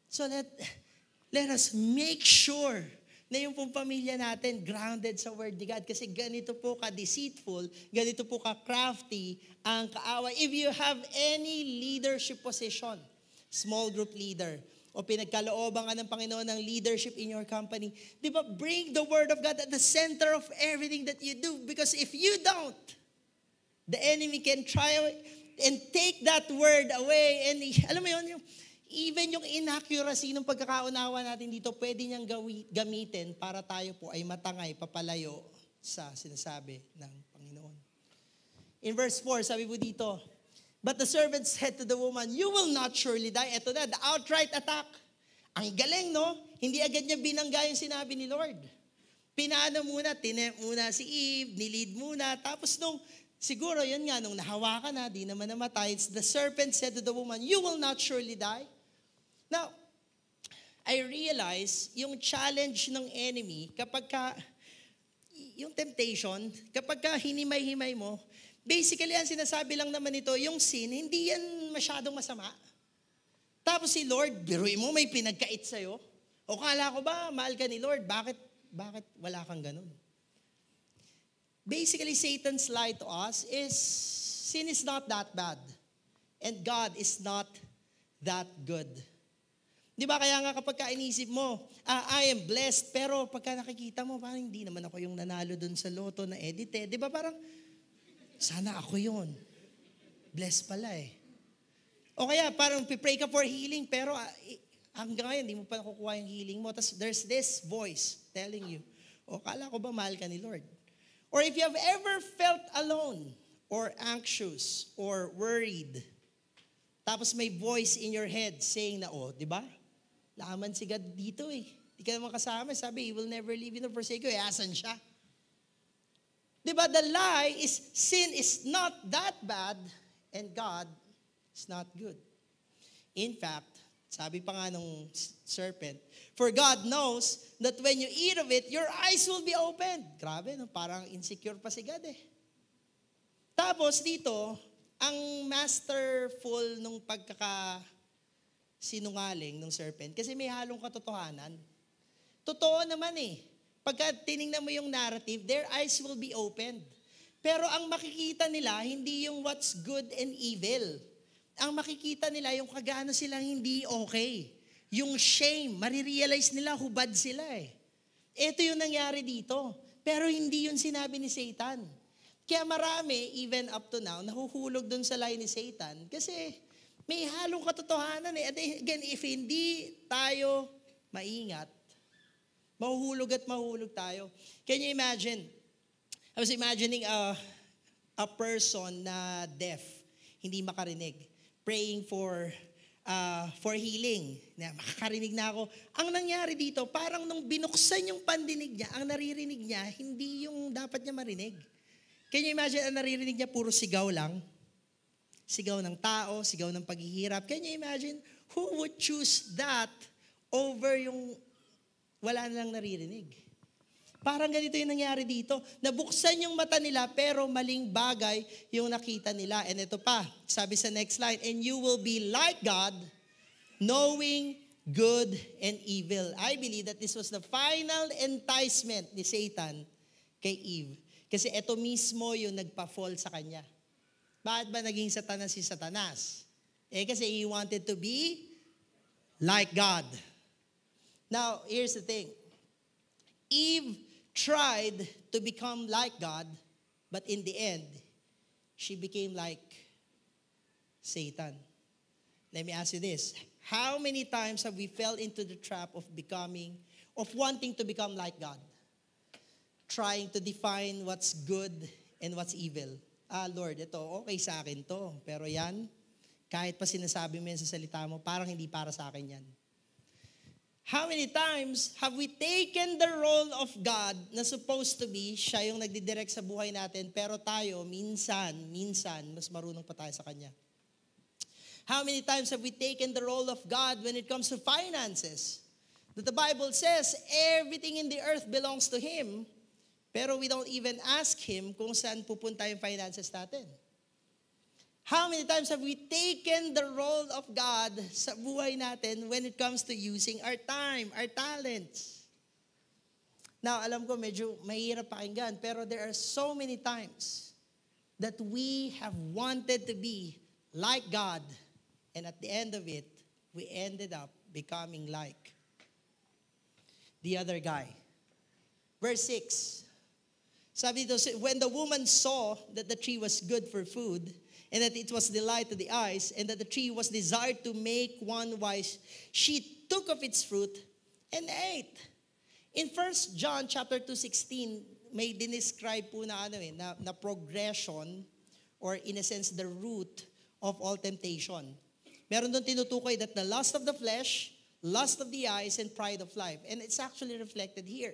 So let us make sure na yung pong pamilya natin grounded sa word ni God. Kasi ganito po ka-deceitful, ganito po ka-crafty ang kaaway. If you have any leadership position, small group leader, o pinagkalooban ka ng Panginoon ng leadership in your company, di ba, bring the Word of God at the center of everything that you do. Because if you don't, the enemy can try and take that Word away. And alam mo yun, even yung inaccuracy ng pagkakaunawa natin dito, pwede niyang gamitin para tayo po ay matangay, papalayo sa sinasabi ng Panginoon. In verse 4, sabi po dito, but the servant said to the woman, you will not surely die. Ito na, the outright attack. Ang galing, no? Hindi agad niya binangga yung sinabi ni Lord. Pinaano muna, tinempt muna si Eve, nilid muna. Tapos siguro yun nga, nung nahawakan na, di naman namatay, the serpent said to the woman, you will not surely die. Now, I realize yung challenge ng enemy, yung temptation, kapag hinimay-himay mo, basically, ang sinasabi lang naman ito, yung sin, hindi yan masyadong masama. Tapos si Lord, biruin mo, may pinagkait sa'yo. O kala ko ba, mahal ka ni Lord, bakit wala kang ganun? Basically, Satan's lie to us is, sin is not that bad. And God is not that good. Di ba, kaya nga kapag inisip mo, I am blessed, pero pagka nakikita mo, parang hindi naman ako yung nanalo dun sa loto na edit. Di ba, parang, sana ako yun. Blessed pala O kaya parang pray ka for healing pero hanggang ngayon hindi mo pa nakukuha yung healing mo. Tapos there's this voice telling you, kala ko ba mahal ka ni Lord? Or if you have ever felt alone or anxious or worried, tapos may voice in your head saying na, di ba? Laman si God dito eh. Di ka naman kasama. Sabi, He will never leave you nor forsake you. Asan siya? Diba, the lie is, sin is not that bad and God is not good. In fact, sabi pa nga nung serpent, for God knows that when you eat of it, your eyes will be opened. Grabe, no? Parang insecure pa si God eh. Tapos dito, ang masterful nung pagkakasinungaling ng serpent, kasi may halong katotohanan. Totoo naman eh. Pagka tinignan mo yung narrative, their eyes will be opened. Pero ang makikita nila, hindi yung what's good and evil. Ang makikita nila, yung kagano silang hindi okay. Yung shame, marirealize nila, hubad sila eh. Ito yung nangyari dito. Pero hindi yun sinabi ni Satan. Kaya marami, even up to now, nahuhulog dun sa lie ni Satan. Kasi may halong katotohanan eh. At again, if hindi tayo maingat, mahuhulog at mahuhulog tayo. Can you imagine? I was imagining a person na deaf, hindi makarinig, praying for healing. Na makakarinig na ako. Ang nangyari dito, parang nung binuksan yung pandinig niya, ang naririnig niya, hindi yung dapat niya marinig. Can you imagine, ang naririnig niya puro sigaw lang? Sigaw ng tao, sigaw ng paghihirap. Can you imagine, who would choose that over yung wala na lang naririnig? Parang ganito yung nangyari dito. Nabuksan yung mata nila pero maling bagay yung nakita nila. And ito pa, sabi sa next line, and you will be like God, knowing good and evil. I believe that this was the final enticement ni Satan kay Eve. Kasi ito mismo yung nagpa-fall sa kanya. Bakit ba naging Satanas si Satanas? Kasi he wanted to be like God. Now, here's the thing. Eve tried to become like God, but in the end, she became like Satan. Let me ask you this. How many times have we fell into the trap of wanting to become like God? Trying to define what's good and what's evil. Lord, ito, okay sa akin to. Pero yan, kahit pa sinasabi mo yan sa salita mo, parang hindi para sa akin yan. How many times have we taken the role of God na supposed to be, siya yung nagdidirect sa buhay natin, pero tayo, minsan, mas marunong pa tayo sa Kanya? How many times have we taken the role of God when it comes to finances? That the Bible says, everything in the earth belongs to Him, pero we don't even ask Him kung saan pupunta yung finances natin. How many times have we taken the role of God sa buhay natin when it comes to using our time, our talents? Now, alam ko medyo mahirap pakinggan, pero there are so many times that we have wanted to be like God, and at the end of it, we ended up becoming like the other guy. Verse 6. Sabi dito, when the woman saw that the tree was good for food, and that it was delight to the eyes, and that the tree was desired to make one wise, she took of its fruit and ate. In 1 John chapter 2:16, may dinescribe po na na progression, or in a sense, the root of all temptation. Meron doon tinutukoy that the lust of the flesh, lust of the eyes, and pride of life. And it's actually reflected here.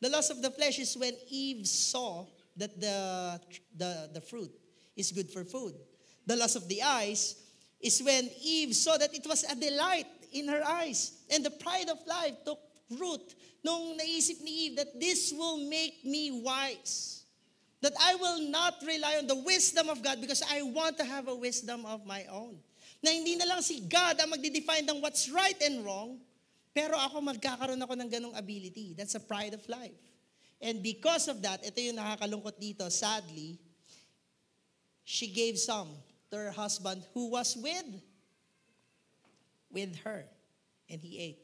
The lust of the flesh is when Eve saw that the fruit is good for food. The lust of the eyes is when Eve saw that it was a delight in her eyes. And the pride of life took root nung naisip ni Eve that this will make me wise. That I will not rely on the wisdom of God because I want to have a wisdom of my own. Na hindi na lang si God ang magde-define ng what's right and wrong, pero ako magkakaroon ako ng ganong ability. That's a pride of life. And because of that, ito yung nakakalungkot dito, sadly, she gave some to her husband who was with her. And he ate.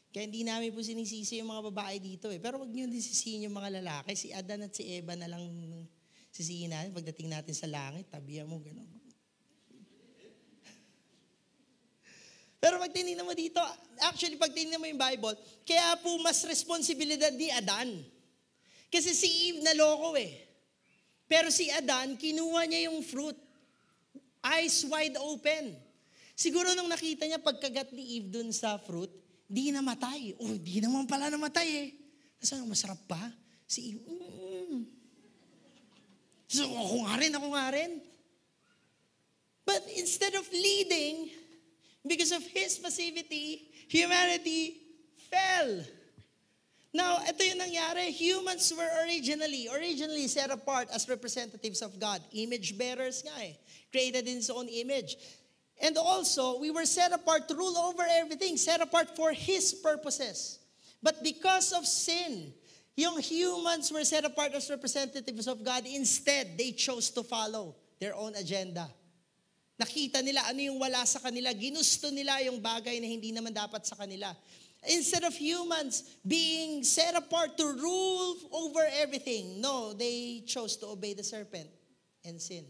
Kaya hindi namin po sinisisi yung mga babae dito eh. Pero wag niyo din sisihin yung mga lalaki. Si Adan at si Eva na lang sisihin natin pagdating natin sa langit. Tabihan mo, gano'n. Pero pag tinignan mo dito, actually pag tinignan mo yung Bible, kaya po mas responsibilidad ni Adan. Kasi si Eve naloko eh. Pero si Adan, kinuha niya yung fruit. Eyes wide open. Siguro nung nakita niya pagkagat ni Eve dun sa fruit, Di namatay. Oh, di naman pala namatay eh. Tapos masarap pa? Si Eve, So, ako nga rin. But instead of leading, because of his passivity, humanity fell. Now, ito yung nangyari. Humans were originally set apart as representatives of God. Image bearers nga eh. Created in His own image. And also, we were set apart to rule over everything, set apart for His purposes. But because of sin, yung humans were set apart as representatives of God. Instead, they chose to follow their own agenda. Nakita nila ano yung wala sa kanila. Ginusto nila yung bagay na hindi naman dapat sa kanila. Instead of humans being set apart to rule over everything, no, they chose to obey the serpent and sin.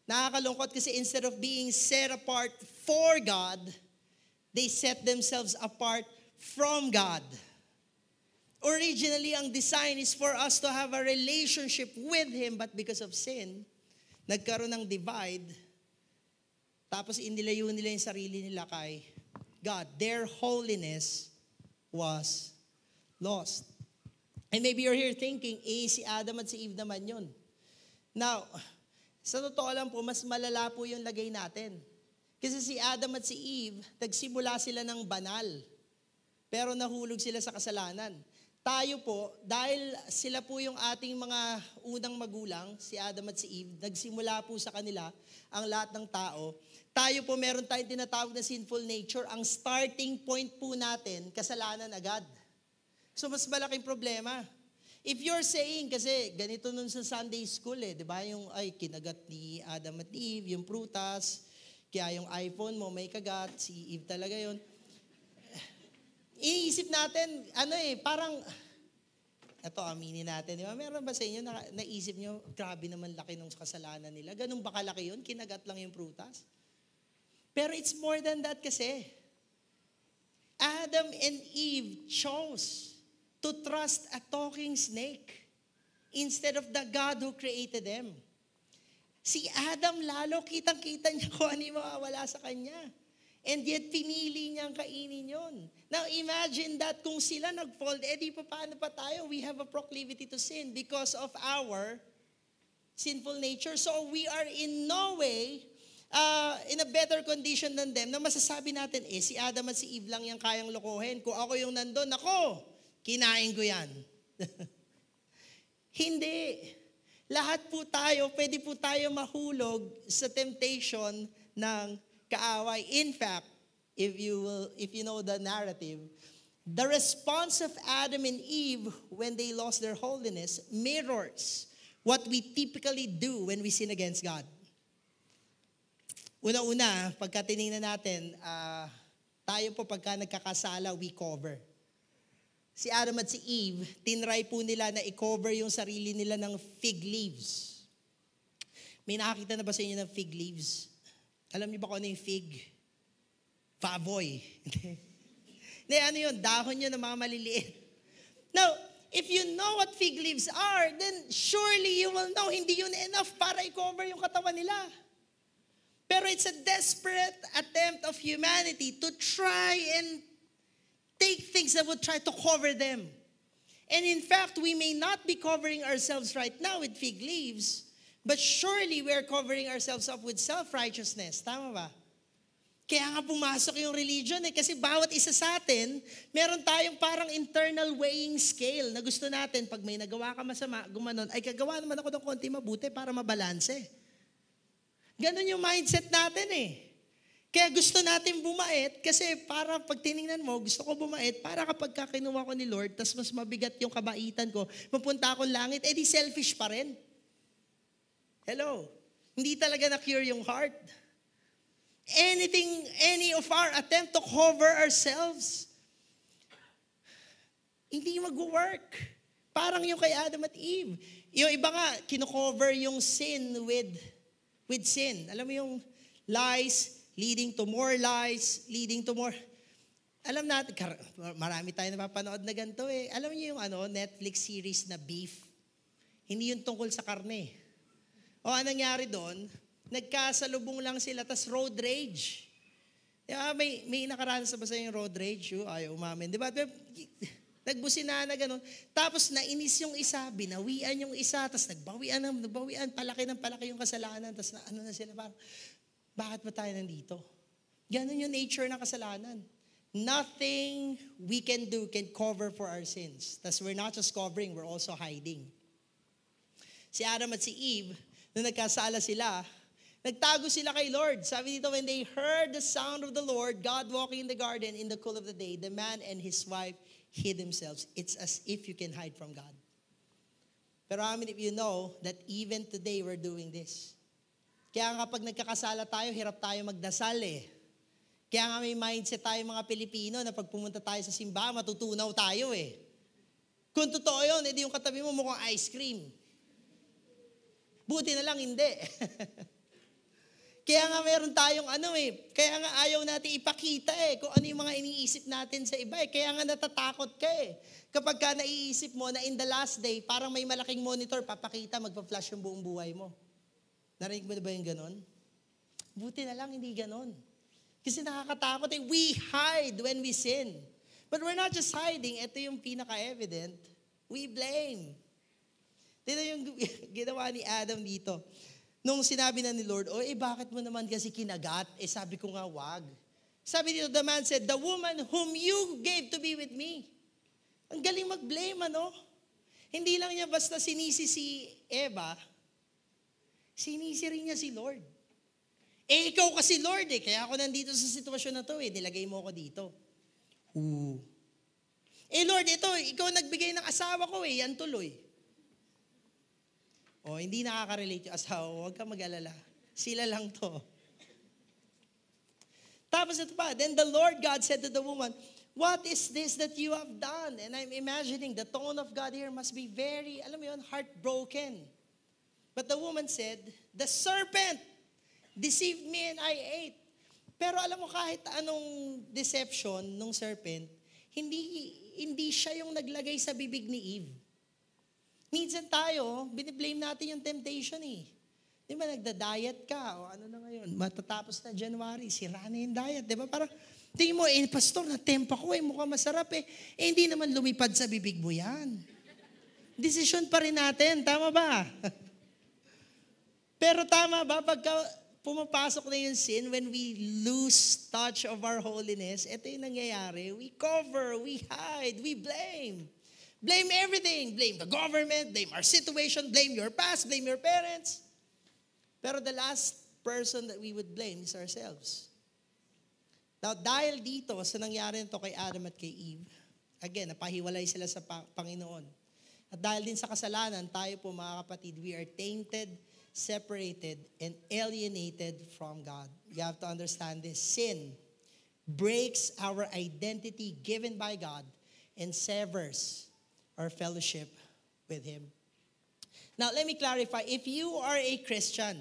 Nakakalungkot kasi instead of being set apart for God, they set themselves apart from God. Originally, ang design is for us to have a relationship with Him, but because of sin, nagkaroon ng divide, tapos inilayo nila yung sarili nila kay God. Their holiness was lost. And maybe you're here thinking, si Adam at si Eve naman yun. Now, sa totoo lang po, mas malala po yung lagay natin. Kasi si Adam at si Eve, nagsimula sila ng banal. Pero nahulog sila sa kasalanan. Tayo po, dahil sila po yung ating mga unang magulang, si Adam at si Eve, nagsimula po sa kanila ang lahat ng tao. Tayo po, meron tayong tinatawag na sinful nature. Ang starting point po natin, kasalanan agad. So mas malaking problema. If you're saying, kasi ganito nun sa Sunday school di ba? Yung kinagat ni Adam at Eve, yung prutas, kaya yung iPhone mo may kagat, si Eve talaga yun. Iisip natin, parang, eto aminin natin, di ba? Meron ba sa inyo, naisip nyo, grabe naman laki ng kasalanan nila. Ganun ba kalaki yun? Kinagat lang yung prutas? Pero it's more than that kasi. Adam and Eve chose to trust a talking snake instead of the God who created them. Si Adam lalo kitang-kita niya kung ano yung mawawala sa kanya. And yet pinili niyang kainin yun. Now imagine that kung sila nag-fall, di pa paano pa tayo? We have a proclivity to sin because of our sinful nature. So we are in no way in a better condition than them na masasabi natin, si Adam at si Eve lang yung kayang lokohin. Kung ako yung nandun, kinain ko yan. Hindi. Lahat po tayo, pwede po tayo mahulog sa temptation ng kaaway. In fact, if you know the narrative, the response of Adam and Eve when they lost their holiness mirrors what we typically do when we sin against God. Una-una, pagka tinignan natin, tayo po pagka nagkakasala, we cover. Si Adam at si Eve, tinry po nila na i-cover yung sarili nila ng fig leaves. May nakakita na ba sa inyo ng fig leaves? Alam niyo ba kung ano yung fig? Baboy. Hindi, ano yun? Dahon yun ng mga maliliit. Now, if you know what fig leaves are, then surely you will know hindi yun enough para i-cover yung katawan nila. Pero it's a desperate attempt of humanity to try and take things that would try to cover them. And in fact, we may not be covering ourselves right now with fig leaves, but surely we are covering ourselves up with self-righteousness. Tama ba? Kaya nga pumasok yung religion kasi bawat isa sa atin, meron tayong parang internal weighing scale na gusto natin, pag may nagawa ka masama, gumanon, ay kagawa naman ako ng konti mabuti para mabalanse. Ganon yung mindset natin Kaya gusto natin bumait kasi para pag tinignan mo, gusto ko bumait para kapag kinuha ko ni Lord, tas mas mabigat yung kabaitan ko, mapunta akong langit, di selfish pa rin. Hello? Hindi talaga na-cure yung heart. Any of our attempt to cover ourselves, hindi mag-work. Parang yung kay Adam at Eve. Yung iba nga, kino-cover yung sin with sin. Alam mo yung lies, leading to more lies, leading to more. Alam natin, marami tayo napapanood na ganito Alam niyo yung Netflix series na Beef? Hindi yung tungkol sa karne. O anong nangyari doon? Nagkasalubong lang sila, tas road rage. May nakaranas ba sa yung road rage? Ayaw umamin. Di ba? Nagbusina na gano'n. Tapos nainis yung isa, binawian yung isa, tapos nagbawian, palaki ng palaki yung kasalanan, tapos na sila, parang, bakit ba tayo nandito? Ganon yung nature ng kasalanan. Nothing we can do can cover for our sins. Tapos we're not just covering, we're also hiding. Si Adam at si Eve, nung nagkasala sila, nagtago sila kay Lord. Sabi dito, when they heard the sound of the Lord, God walking in the garden in the cool of the day, the man and his wife hid themselves. It's as if you can hide from God. Pero how many of you know that even today we're doing this? Kaya nga pag nagkakasala tayo, hirap tayo magdasal eh. Kaya nga may mindset tayo mga Pilipino na pag pumunta tayo sa simbahan, matutunaw tayo eh. Kung totoo yun, edi yung katabi mo mukhang ice cream. Buti na lang hindi. Kaya nga meron tayong kaya nga ayaw natin ipakita kung ano yung mga iniisip natin sa iba Kaya nga natatakot ka Kapag ka naiisip mo na in the last day, parang may malaking monitor, papakita, magpa-flash yung buong buhay mo. Narinig mo na ba yung ganon? Buti na lang hindi ganon. Kasi nakakatakot we hide when we sin. But we're not just hiding, ito yung pinaka-evident. We blame. Dito yung ginawa ni Adam dito. Nung sinabi na ni Lord, bakit mo naman kasi kinagat? Sabi ko nga, wag. Sabi dito, the man said, the woman whom you gave to be with me. Ang galing mag-blame, Hindi lang niya basta sinisi si Eva, sinisi rin niya si Lord. Ikaw kasi Lord, kaya ako nandito sa sitwasyon na to, nilagay mo ako dito. Lord, ikaw nagbigay ng asawa ko, yan tuloy. Hindi nakaka-relate yung asawa, huwag ka mag-alala. Sila lang to. Tapos ito pa, then the Lord God said to the woman, what is this that you have done? And I'm imagining the tone of God here must be very, heartbroken. But the woman said, the serpent deceived me and I ate. Pero alam mo, kahit anong deception nung serpent, hindi siya yung naglagay sa bibig ni Eve. Minsan tayo, biniblame natin yung temptation Di ba, nagda-diet ka, o ano na ngayon, matatapos na January, sira na yung diet. Di ba, parang, tingin mo, pastor, na-tempa ko, mukhang masarap hindi naman lumipad sa bibig mo yan. Desisyon pa rin natin, tama ba? Pero tama ba, pagka pumapasok na yung sin, when we lose touch of our holiness, ito yung nangyayari, we cover, we hide, we blame. Blame everything. Blame the government, blame our situation, blame your past, blame your parents. Pero the last person that we would blame is ourselves. Now, dahil dito, sa nangyari nito kay Adam at kay Eve, again, napahiwalay sila sa Panginoon. At dahil din sa kasalanan, tayo po mga kapatid, we are tainted, separated, and alienated from God. You have to understand this. Sin breaks our identity given by God and severs our fellowship with Him. Now, let me clarify. If you are a Christian,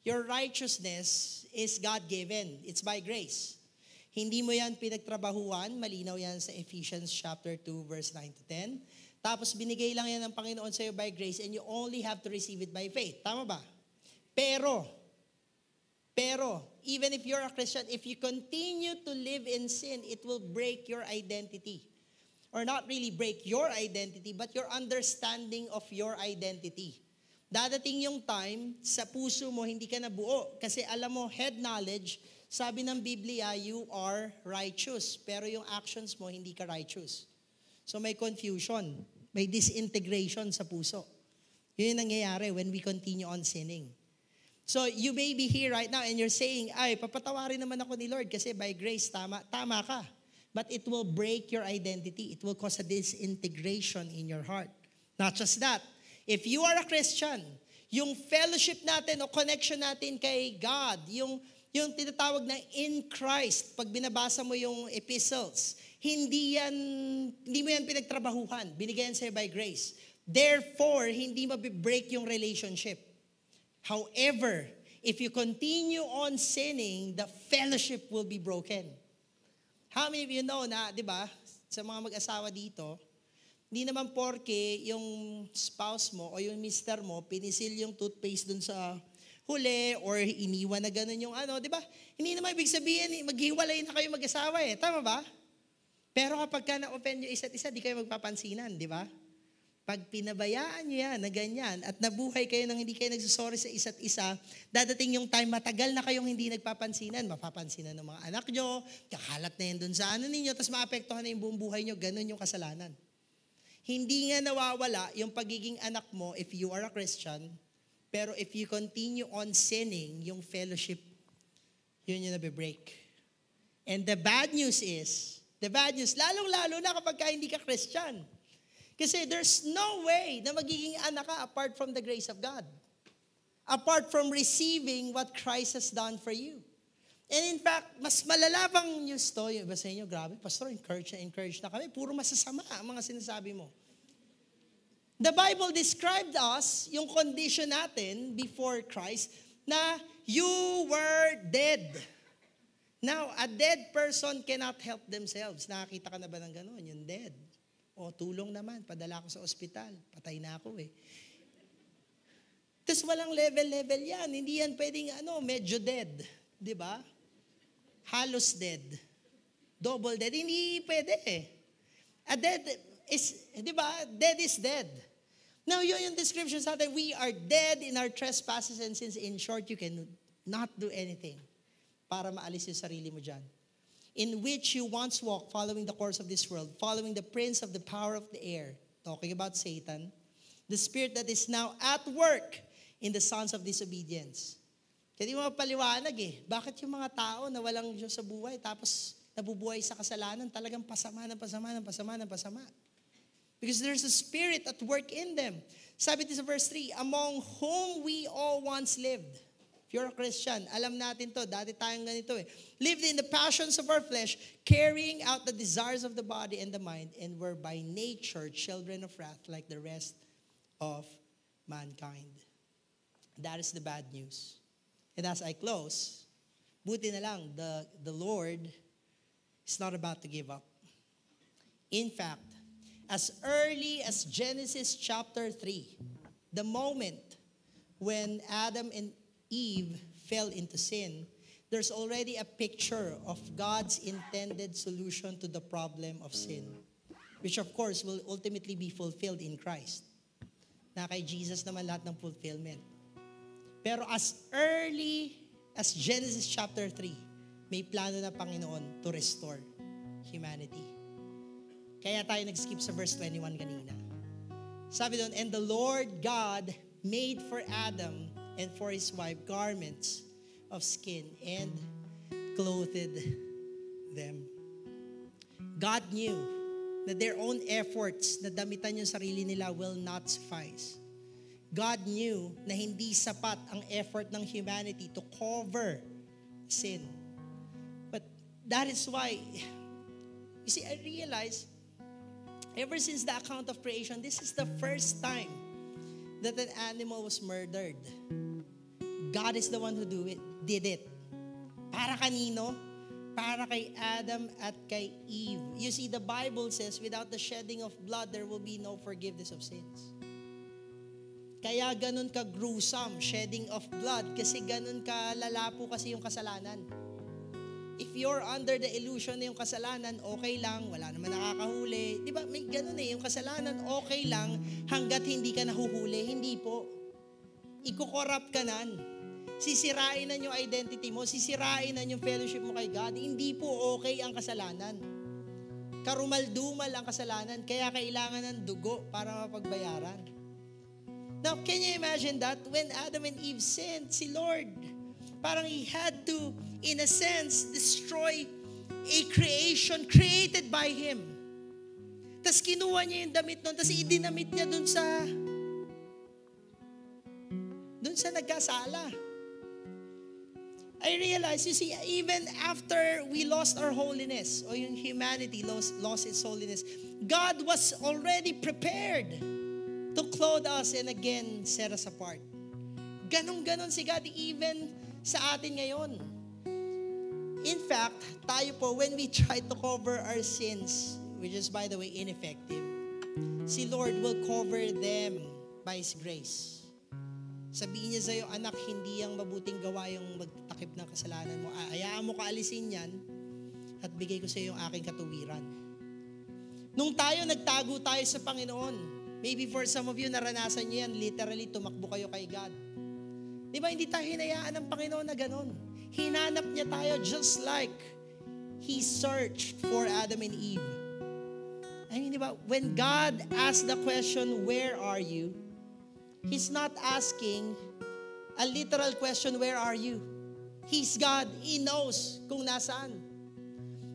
your righteousness is God-given. It's by grace. Hindi mo yan pinagtrabahuan. Malinaw yan sa Ephesians chapter 2, verse 9 to 10. Tapos binigay lang yan ng Panginoon sa iyo by grace and you only have to receive it by faith. Tama ba? Pero, even if you're a Christian, if you continue to live in sin, it will break your identity. Or not really break your identity, but your understanding of your identity. Dadating yung time, sa puso mo, hindi ka na buo. Kasi alam mo, head knowledge, sabi ng Biblia, you are righteous. Pero yung actions mo, hindi ka righteous. So may confusion, may disintegration sa puso. Yun yung nangyayari when we continue on sinning. So you may be here right now and you're saying, papatawarin naman ako ni Lord kasi by grace, tama ka. But it will break your identity. It will cause a disintegration in your heart. Not just that. If you are a Christian, yung fellowship natin o connection natin kay God, yung tinatawag na in Christ, pag binabasa mo yung epistles, hindi mo yan pinagtrabahuhan. Binigyan sa'yo by grace. Therefore, hindi mabibreak yung relationship. However, if you continue on sinning, the fellowship will be broken. How many of you know na, di ba, sa mga mag-asawa dito, hindi naman porke yung spouse mo o yung mister mo, pinisil yung toothpaste dun sa huli or iniwan na ganun yung ano, di ba? Hindi naman ibig sabihin, maghiwalay na kayo mag-asawa eh. Tama ba? Pero kapag ka na-open nyo isa't isa, di kayo magpapansinan, di ba? Pag pinabayaan nyo yan na ganyan at nabuhay kayo nang hindi kayo nagsusorry sa isa't isa, dadating yung time matagal na kayong hindi nagpapansinan. Mapapansinan ng mga anak nyo, kakalat na yun dun sa ano ninyo, tapos maapektuhan na yung buong buhay nyo, ganun yung kasalanan. Hindi nga nawawala yung pagiging anak mo if you are a Christian, pero if you continue on sinning, yung fellowship, yun yung nabe-break. And the bad news, lalong-lalo na kapag ka hindi ka Christian. Kasi there's no way na magiging anak ka apart from the grace of God. Apart from receiving what Christ has done for you. And in fact, mas malalabang news to, yung iba sa inyo, grabe, Pastor, encourage na kami. Puro masasama ang mga sinasabi mo. The Bible described us, yung condition natin before Christ, na you were dead. Now, a dead person cannot help themselves. Nakakita ka na ba ng gano'n? Yung dead. O, tulong naman, padala ko sa ospital. Patay na ako eh. Tapos walang level-level yan. Hindi yan pwedeng medyo dead. Di ba? Halos dead. Double dead. Hindi pwede eh. A dead is, di ba? Dead is dead. Now, yun yung description sa atin. We are dead in our trespasses and sins. In short, you can not do anything para maalis yung sarili mo dyan. In which you once walked, following the course of this world, following the prince of the power of the air, talking about Satan, the spirit that is now at work in the sons of disobedience. Kaya di mo mapaliwanag eh. Bakit yung mga tao na walang Diyos sa buhay, tapos nabubuhay sa kasalanan, talagang pasama. Because there's a spirit at work in them. Sabi dito sa verse 3, among whom we all once lived. If you're a Christian, alam natin to, dati tayong ganito eh. Lived in the passions of our flesh, carrying out the desires of the body and the mind, and were by nature children of wrath like the rest of mankind. That is the bad news. And as I close, buti na lang, the Lord is not about to give up. In fact, as early as Genesis chapter 3, the moment when Adam and Eve fell into sin, there's already a picture of God's intended solution to the problem of sin, which of course will ultimately be fulfilled in Christ. Na kay Jesus naman lahat ng fulfillment. Pero as early as Genesis chapter 3, may plano na Panginoon to restore humanity. Kaya tayo nag-skip sa verse 21 kanina. Sabi doon, and the Lord God made for Adam and for his wife garments of skin and clothed them. God knew that their own efforts na damitan yung sarili nila will not suffice. God knew na hindi sapat ang effort ng humanity to cover sin. But that is why, you see, I realize, ever since the account of creation, this is the first time that an animal was murdered. God is the one who did it. Para kanino? Para kay Adam at kay Eve. You see, the Bible says, without the shedding of blood, there will be no forgiveness of sins. Kaya ganun ka gruesome, shedding of blood, kasi ganun ka lalapo kasi yung kasalanan. If you're under the illusion na yung kasalanan, okay lang, wala naman nakakahuli. Di ba, may ganun eh, yung kasalanan okay lang hanggat hindi ka nahuhuli. Hindi po. Iko-corrupt ka nan. Sisirain na yung identity mo, sisirain na yung fellowship mo kay God. Hindi po okay ang kasalanan. Karumal-dumal ang kasalanan, kaya kailangan ng dugo para mapagbayaran. Now, can you imagine that? When Adam and Eve sinned, si Lord, parang He had to, in a sense, destroy a creation created by Him. Tapos kinuha niya yung damit nun, tapos idinamit niya dun sa nagkasala. I realize, you see, even after we lost our holiness, o yung humanity lost its holiness, God was already prepared to clothe us and again set us apart. Ganon-ganon si God even sa atin ngayon. In fact, tayo po, when we try to cover our sins, which is by the way ineffective, si Lord will cover them by His grace. Sabihin niya sa'yo, anak, hindi yung mabuting gawa yung magtatakip ng kasalanan mo. Hayaan mo kaalisin yan at bigay ko sa'yo yung aking katuwiran. Nung nagtago tayo sa Panginoon, maybe for some of you, naranasan niyo yan, literally, tumakbo kayo kay God. Di ba, hindi tayo hinayaan ng Panginoon na ganun. Hinanap niya tayo just like He searched for Adam and Eve. I mean, di ba, when God asked the question, where are you? He's not asking a literal question, where are you? He's God. He knows kung nasaan.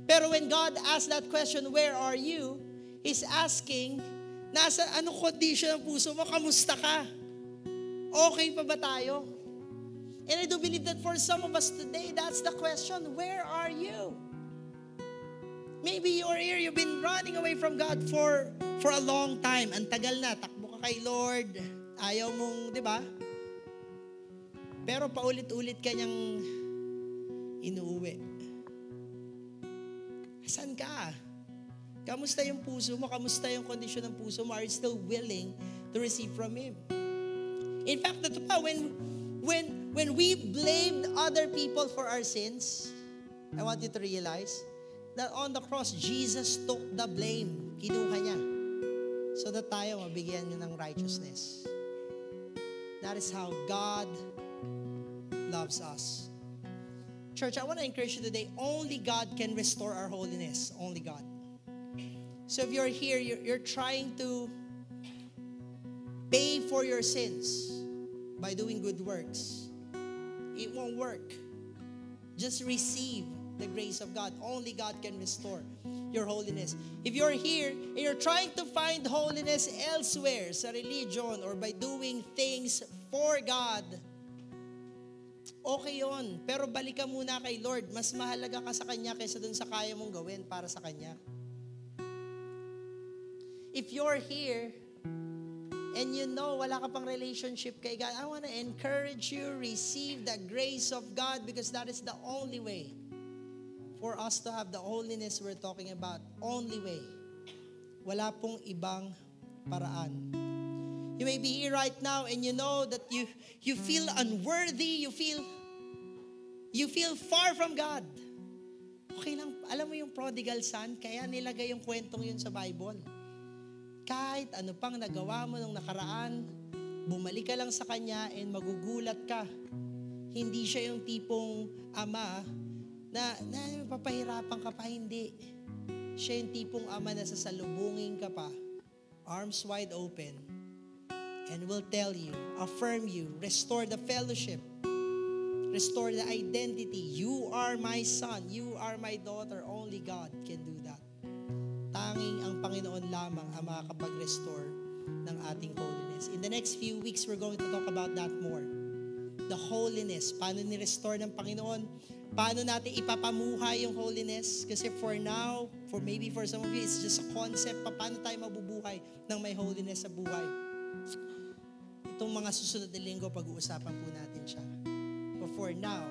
Pero when God asks that question, where are you? He's asking, anong condition ng puso mo? Kamusta ka? Okay pa ba tayo? And I do believe that for some of us today, that's the question, where are you? Maybe you're here, you've been running away from God for a long time. Ang tagal na, takbo ka kay Lord. Ayaw mong, di ba? Pero paulit-ulit ka niyang inuuwi. Saan ka? Kamusta yung puso mo? Kamusta yung kondisyon ng puso mo? Are you still willing to receive from Him? In fact, ito pa, when we blamed other people for our sins, I want you to realize that on the cross, Jesus took the blame. Kinuha niya. So that tayo mabigyan niya ng righteousness. That is how God loves us. Church, I want to encourage you today, only God can restore our holiness. Only God. So if you're here, you're trying to pay for your sins by doing good works, it won't work. Just receive the grace of God. Only God can restore your holiness. If you're here and you're trying to find holiness elsewhere, sa religion or by doing things for God, okay yun. Pero balik ka muna kay Lord. Mas mahalaga ka sa Kanya kaysa dun sa kaya mong gawin para sa Kanya. If you're here and you know wala ka pang relationship kay God, I want to encourage you, receive the grace of God because that is the only way for us to have the holiness we're talking about. Only way. Wala pong ibang paraan. You may be here right now and you know that you feel unworthy, you feel far from God. Okay lang, alam mo yung prodigal son, kaya nilagay yung kwentong yun sa Bible. Kahit ano pang nagawa mo nung nakaraan, bumalik ka lang sa Kanya and magugulat ka. Hindi siya yung tipong ama na papahirapan ka pa, hindi. Siya yung tipong ama na sasalubungin ka pa, arms wide open, and will tell you, affirm you, restore the fellowship, restore the identity. You are my son, you are my daughter. Only God can do that. Tanging ang Panginoon lamang ang makakapag-restore ng ating holiness. In the next few weeks, we're going to talk about that more. The holiness, paano ni-restore ng Panginoon, paano natin ipapamuhay yung holiness. Kasi for now, maybe for some of you, it's just a concept, paano tayo mabubuhay ng may holiness sa buhay. Itong mga susunod na linggo, pag-uusapan po natin siya. But for now,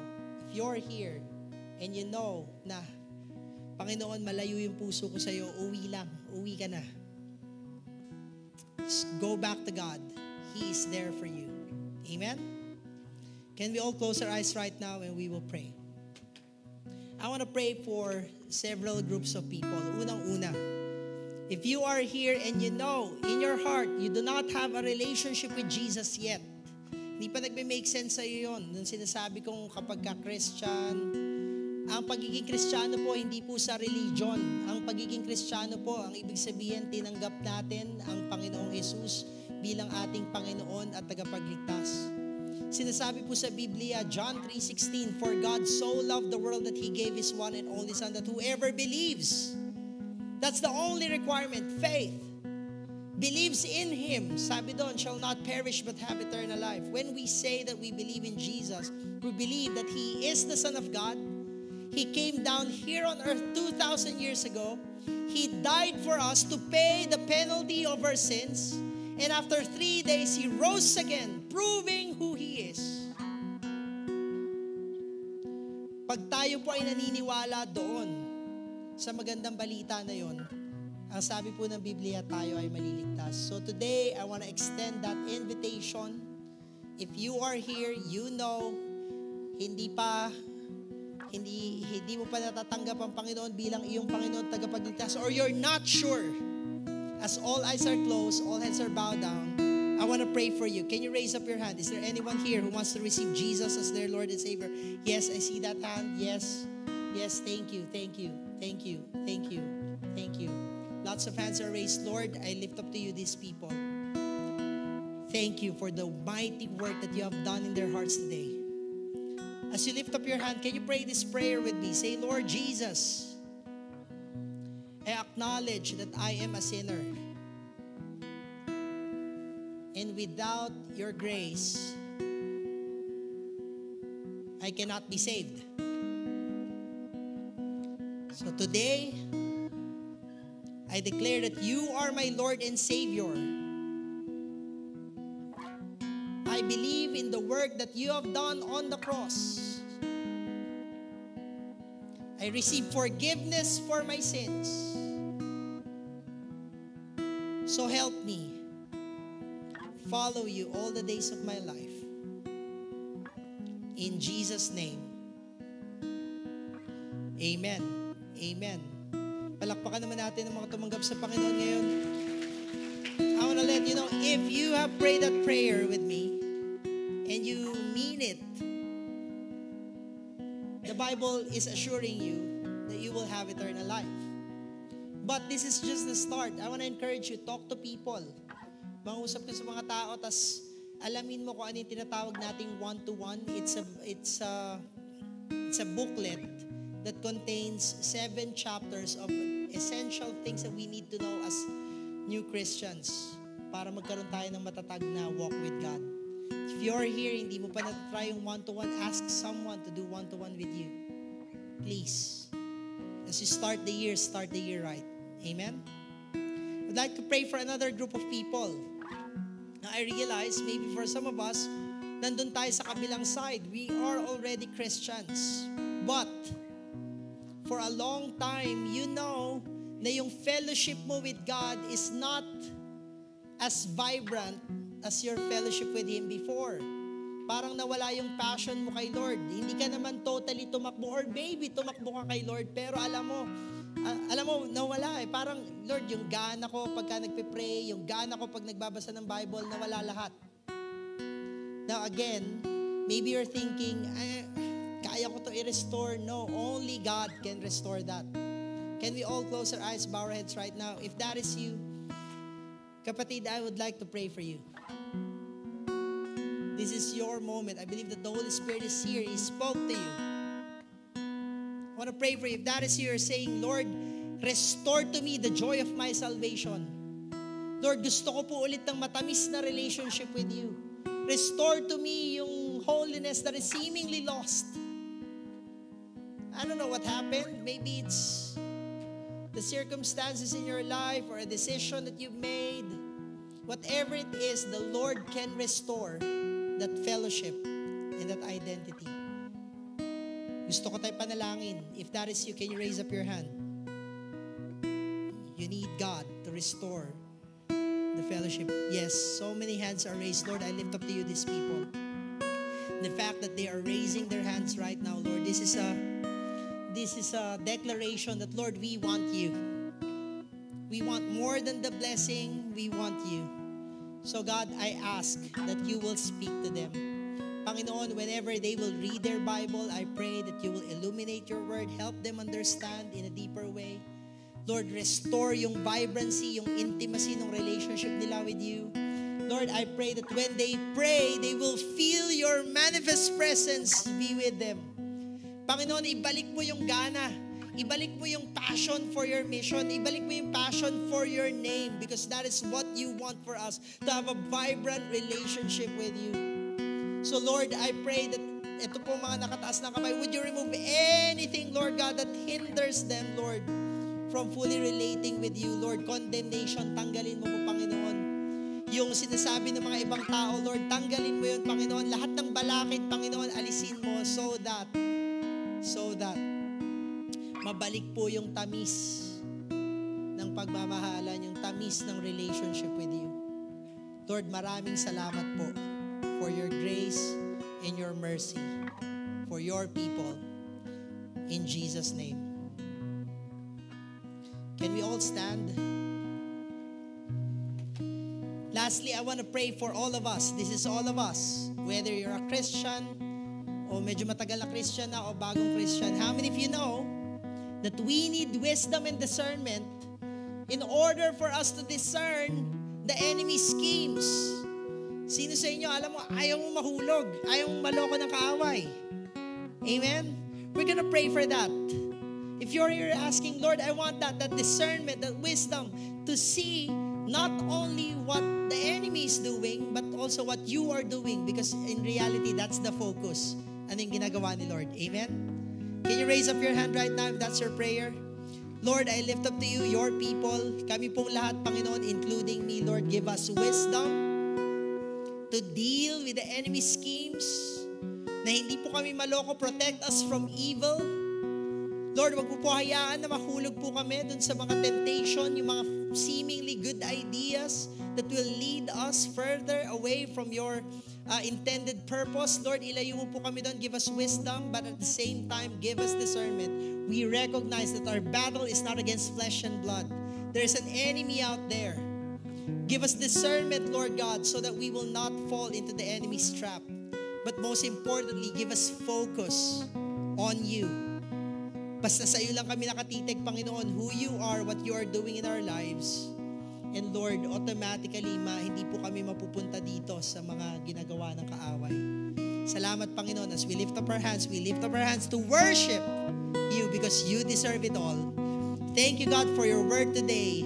if you're here and you know na Panginoon, malayo yung puso ko sa iyo, uwi ka na. Just go back to God. He is there for you. Amen? Can we all close our eyes right now and we will pray? I want to pray for several groups of people. Unang-una, if you are here and you know in your heart you do not have a relationship with Jesus yet, hindi pa nagme-make sense sa iyo yun. Nung sinasabi kong kapag ka-Christian, ang pagiging Kristiyano po, hindi po sa religion. Ang pagiging Kristiyano po, ang ibig sabihin, tinanggap natin ang Panginoong Jesus bilang ating Panginoon at tagapagligtas. Sinasabi po sa Biblia, John 3:16, For God so loved the world that He gave His one and only Son, that whoever believes, that's the only requirement, faith, believes in Him, sabi doon, shall not perish but have eternal life. When we say that we believe in Jesus, we believe that He is the Son of God. He came down here on earth 2,000 years ago. He died for us to pay the penalty of our sins. And after 3 days, He rose again, proving who He is. Pag tayo po ay naniniwala doon sa magandang balita na yon, ang sabi po ng Biblia, tayo ay maliligtas. So today, I want to extend that invitation If you are here, you know, hindi mo pa natatanggap ang Panginoon bilang iyong Panginoon tagapagligtas, or you're not sure, as all eyes are closed, all heads are bowed down, I want to pray for you. Can you raise up your hand? Is there anyone here who wants to receive Jesus as their Lord and Savior? Yes, I see that hand. Yes. Yes, thank you, thank you, thank you, thank you, thank you. Lots of hands are raised. Lord, I lift up to you these people. Thank you for the mighty work that you have done in their hearts today. As you lift up your hand, can you pray this prayer with me? Say, Lord Jesus, I acknowledge that I am a sinner. And without your grace, I cannot be saved. So today, I declare that you are my Lord and Savior. I believe in the work that you have done on the cross. I receive forgiveness for my sins. So help me follow you all the days of my life. In Jesus' name, amen. Amen. Palakpakan naman natin ang mga tumanggap sa Panginoon ngayon. I want to let you know, if you have prayed that prayer with me, and you mean it, the Bible is assuring you that you will have eternal life. But this is just the start. I want to encourage you, talk to people. Mangusap ka sa mga tao, tas alamin mo kung ano yung tinatawag nating one-to-one. It's a booklet that contains 7 chapters of essential things that we need to know as new Christians para magkaroon tayo ng matatag na walk with God. If you're here, hindi mo pa na-try yung one-to-one, ask someone to do one-to-one with you. Please. As you start the year right. Amen? I'd like to pray for another group of people. Now, I realize maybe for some of us, nandun tayo sa kabilang side. We are already Christians. But, for a long time, you know na yung fellowship mo with God is not as vibrant as your fellowship with Him before. Parang nawala yung passion mo kay Lord. Hindi ka naman totally tumakbo, or maybe tumakbo ka kay Lord, pero alam mo, nawala eh. Parang, Lord, yung gana ko pagka nagpe-pray, yung gana ko pag nagbabasa ng Bible, nawala lahat. Now again, maybe you're thinking, kaya ko to i-restore. No, only God can restore that. Can we all close our eyes, bow our heads right now? If that is you, kapatid, I would like to pray for you. This is your moment. I believe that the Holy Spirit is here. He spoke to you. I want to pray for you. If that is you, you're saying, Lord, restore to me the joy of my salvation. Lord, gusto ko po ulit ng matamis na relationship with you. Restore to me yung holiness that is seemingly lost. I don't know what happened. Maybe it's the circumstances in your life or a decision that you've made. Whatever it is, the Lord can restore that fellowship and that identity. Gusto ko tayo panalangin. If that is you, can you raise up your hand? You need God to restore the fellowship. Yes, so many hands are raised. Lord, I lift up to you these people. The fact that they are raising their hands right now, Lord, this is a declaration that, Lord, we want you. We want more than the blessing. We want you. So God, I ask that you will speak to them. Panginoon, whenever they will read their Bible, I pray that you will illuminate your word, help them understand in a deeper way. Lord, restore yung vibrancy, yung intimacy ng relationship nila with you. Lord, I pray that when they pray, they will feel your manifest presence be with them. Panginoon, ibalik mo yung gana. Ibalik mo yung passion for your mission. Ibalik mo yung passion for your name, because that is what you want for us, to have a vibrant relationship with you. So Lord, I pray that ito po mga nakataas na kamay, would you remove anything, Lord God, that hinders them, Lord, from fully relating with you. Lord, condemnation, tanggalin mo po, Panginoon. Yung sinasabi ng mga ibang tao, Lord, tanggalin mo yun, Panginoon. Lahat ng balakid, Panginoon, alisin mo so that mabalik po yung tamis ng pagmamahalan, yung tamis ng relationship with you. Lord, maraming salamat po for your grace and your mercy for your people. In Jesus' name. Can we all stand? Lastly, I want to pray for all of us. This is all of us. Whether you're a Christian o medyo matagal na Christian na o bagong Christian. How many of you know that we need wisdom and discernment in order for us to discern the enemy's schemes? Sino sa inyo, alam mo, ayaw mong mahulog, ayaw mong maloko ng kaaway. Amen? We're gonna pray for that. If you're here asking, Lord, I want that discernment, that wisdom to see not only what the enemy is doing, but also what you are doing, because in reality, that's the focus. Ano yung ginagawa ni Lord? Amen? Can you raise up your hand right now if that's your prayer? Lord, I lift up to you, your people, kami pong lahat, Panginoon, including me, Lord, give us wisdom to deal with the enemy's schemes, na hindi po kami maloko, protect us from evil. Lord, wag mo po hayaan na mahulog po kami dun sa mga temptation, yung mga seemingly good ideas that will lead us further away from your intended purpose. Lord, ilayo mo po kami doon. Give us wisdom, but at the same time, give us discernment. We recognize that our battle is not against flesh and blood. There's an enemy out there. Give us discernment, Lord God, so that we will not fall into the enemy's trap. But most importantly, give us focus on you. Basta sa iyo lang kami nakatitig, Panginoon, who you are, what you are doing in our lives. And Lord, automatically, hindi po kami mapupunta dito sa mga ginagawa ng kaaway. Salamat, Panginoon, as we lift up our hands to worship you because you deserve it all. Thank you, God, for your word today.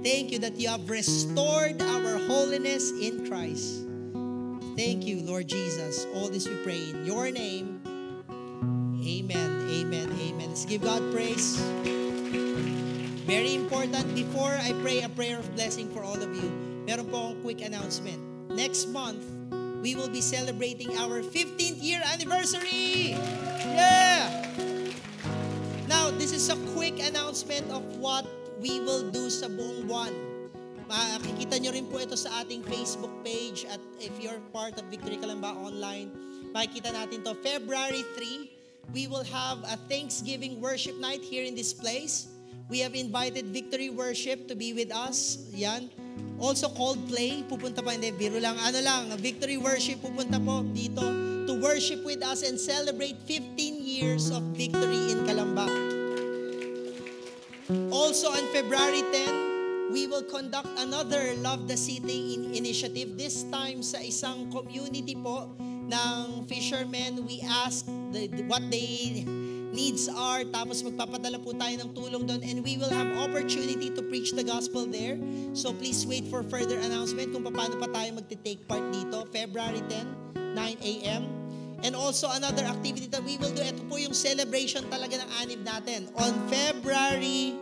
Thank you that you have restored our holiness in Christ. Thank you, Lord Jesus. All this we pray in your name. Amen, amen, amen. Let's give God praise. Very important, before I pray a prayer of blessing for all of you, meron po akong quick announcement. Next month, we will be celebrating our 15th year anniversary! Yeah! Now, this is a quick announcement of what we will do sa buong buwan. Makikita nyo rin po ito sa ating Facebook page at if you're part of Victory Calamba Online, makikita natin to. February 3, we will have a Thanksgiving worship night here in this place. We have invited Victory Worship to be with us. Yan. Also Coldplay, pupunta pa, hindi, biro lang. Victory Worship pupunta po dito to worship with us and celebrate 15 years of Victory in Calamba. Also on February 10, we will conduct another Love the City initiative. This time sa isang community po ng fishermen. We ask what they needs are, tapos magpapadala po tayo ng tulong doon, and we will have opportunity to preach the gospel there. So please wait for further announcement kung paano pa tayo magte-take part dito. February 10, 9 a.m. And also another activity that we will do, ito po yung celebration talaga ng anib natin. On February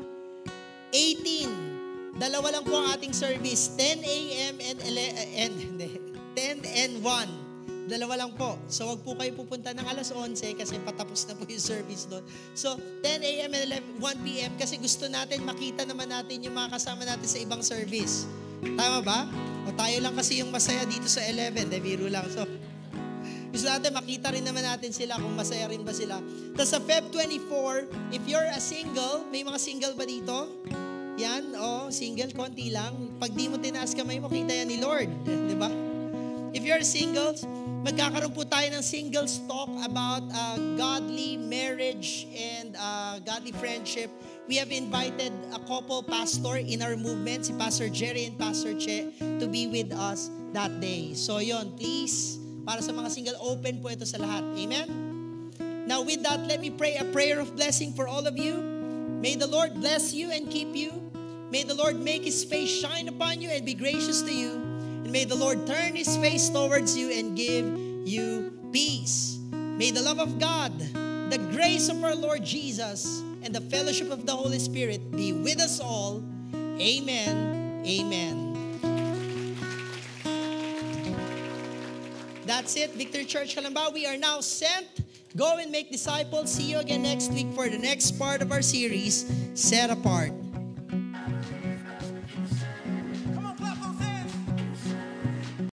18, dalawa lang po ang ating service, 10 a.m. and 10 and 1. Dalawa lang po. So, wag po kayo pupunta ng alas 11 kasi patapos na po yung service doon. So, 10 a.m. and 1 p.m. kasi gusto natin, makita naman natin yung mga kasama natin sa ibang service. Tama ba? O tayo lang kasi yung masaya dito sa 11. Biro lang. So, gusto natin, makita rin naman natin sila kung masaya rin ba sila. Tapos sa Feb 24, if you're a single, may mga single ba dito? Yan, single, konti lang. Pag di mo tinaas kamay mo, kita yan ni Lord. Di ba? If you're single, magkakaroon po tayo ng singles talk about godly marriage and godly friendship. We have invited a couple pastor in our movement, si Pastor Jerry and Pastor Che, to be with us that day. So yon, please, para sa mga single, open po ito sa lahat. Amen? Now with that, let me pray a prayer of blessing for all of you. May the Lord bless you and keep you. May the Lord make His face shine upon you and be gracious to you. And may the Lord turn His face towards you and give you peace. May the love of God, the grace of our Lord Jesus, and the fellowship of the Holy Spirit be with us all. Amen. Amen. That's it, Victory Church Calamba. We are now sent. Go and make disciples. See you again next week for the next part of our series, Set Apart.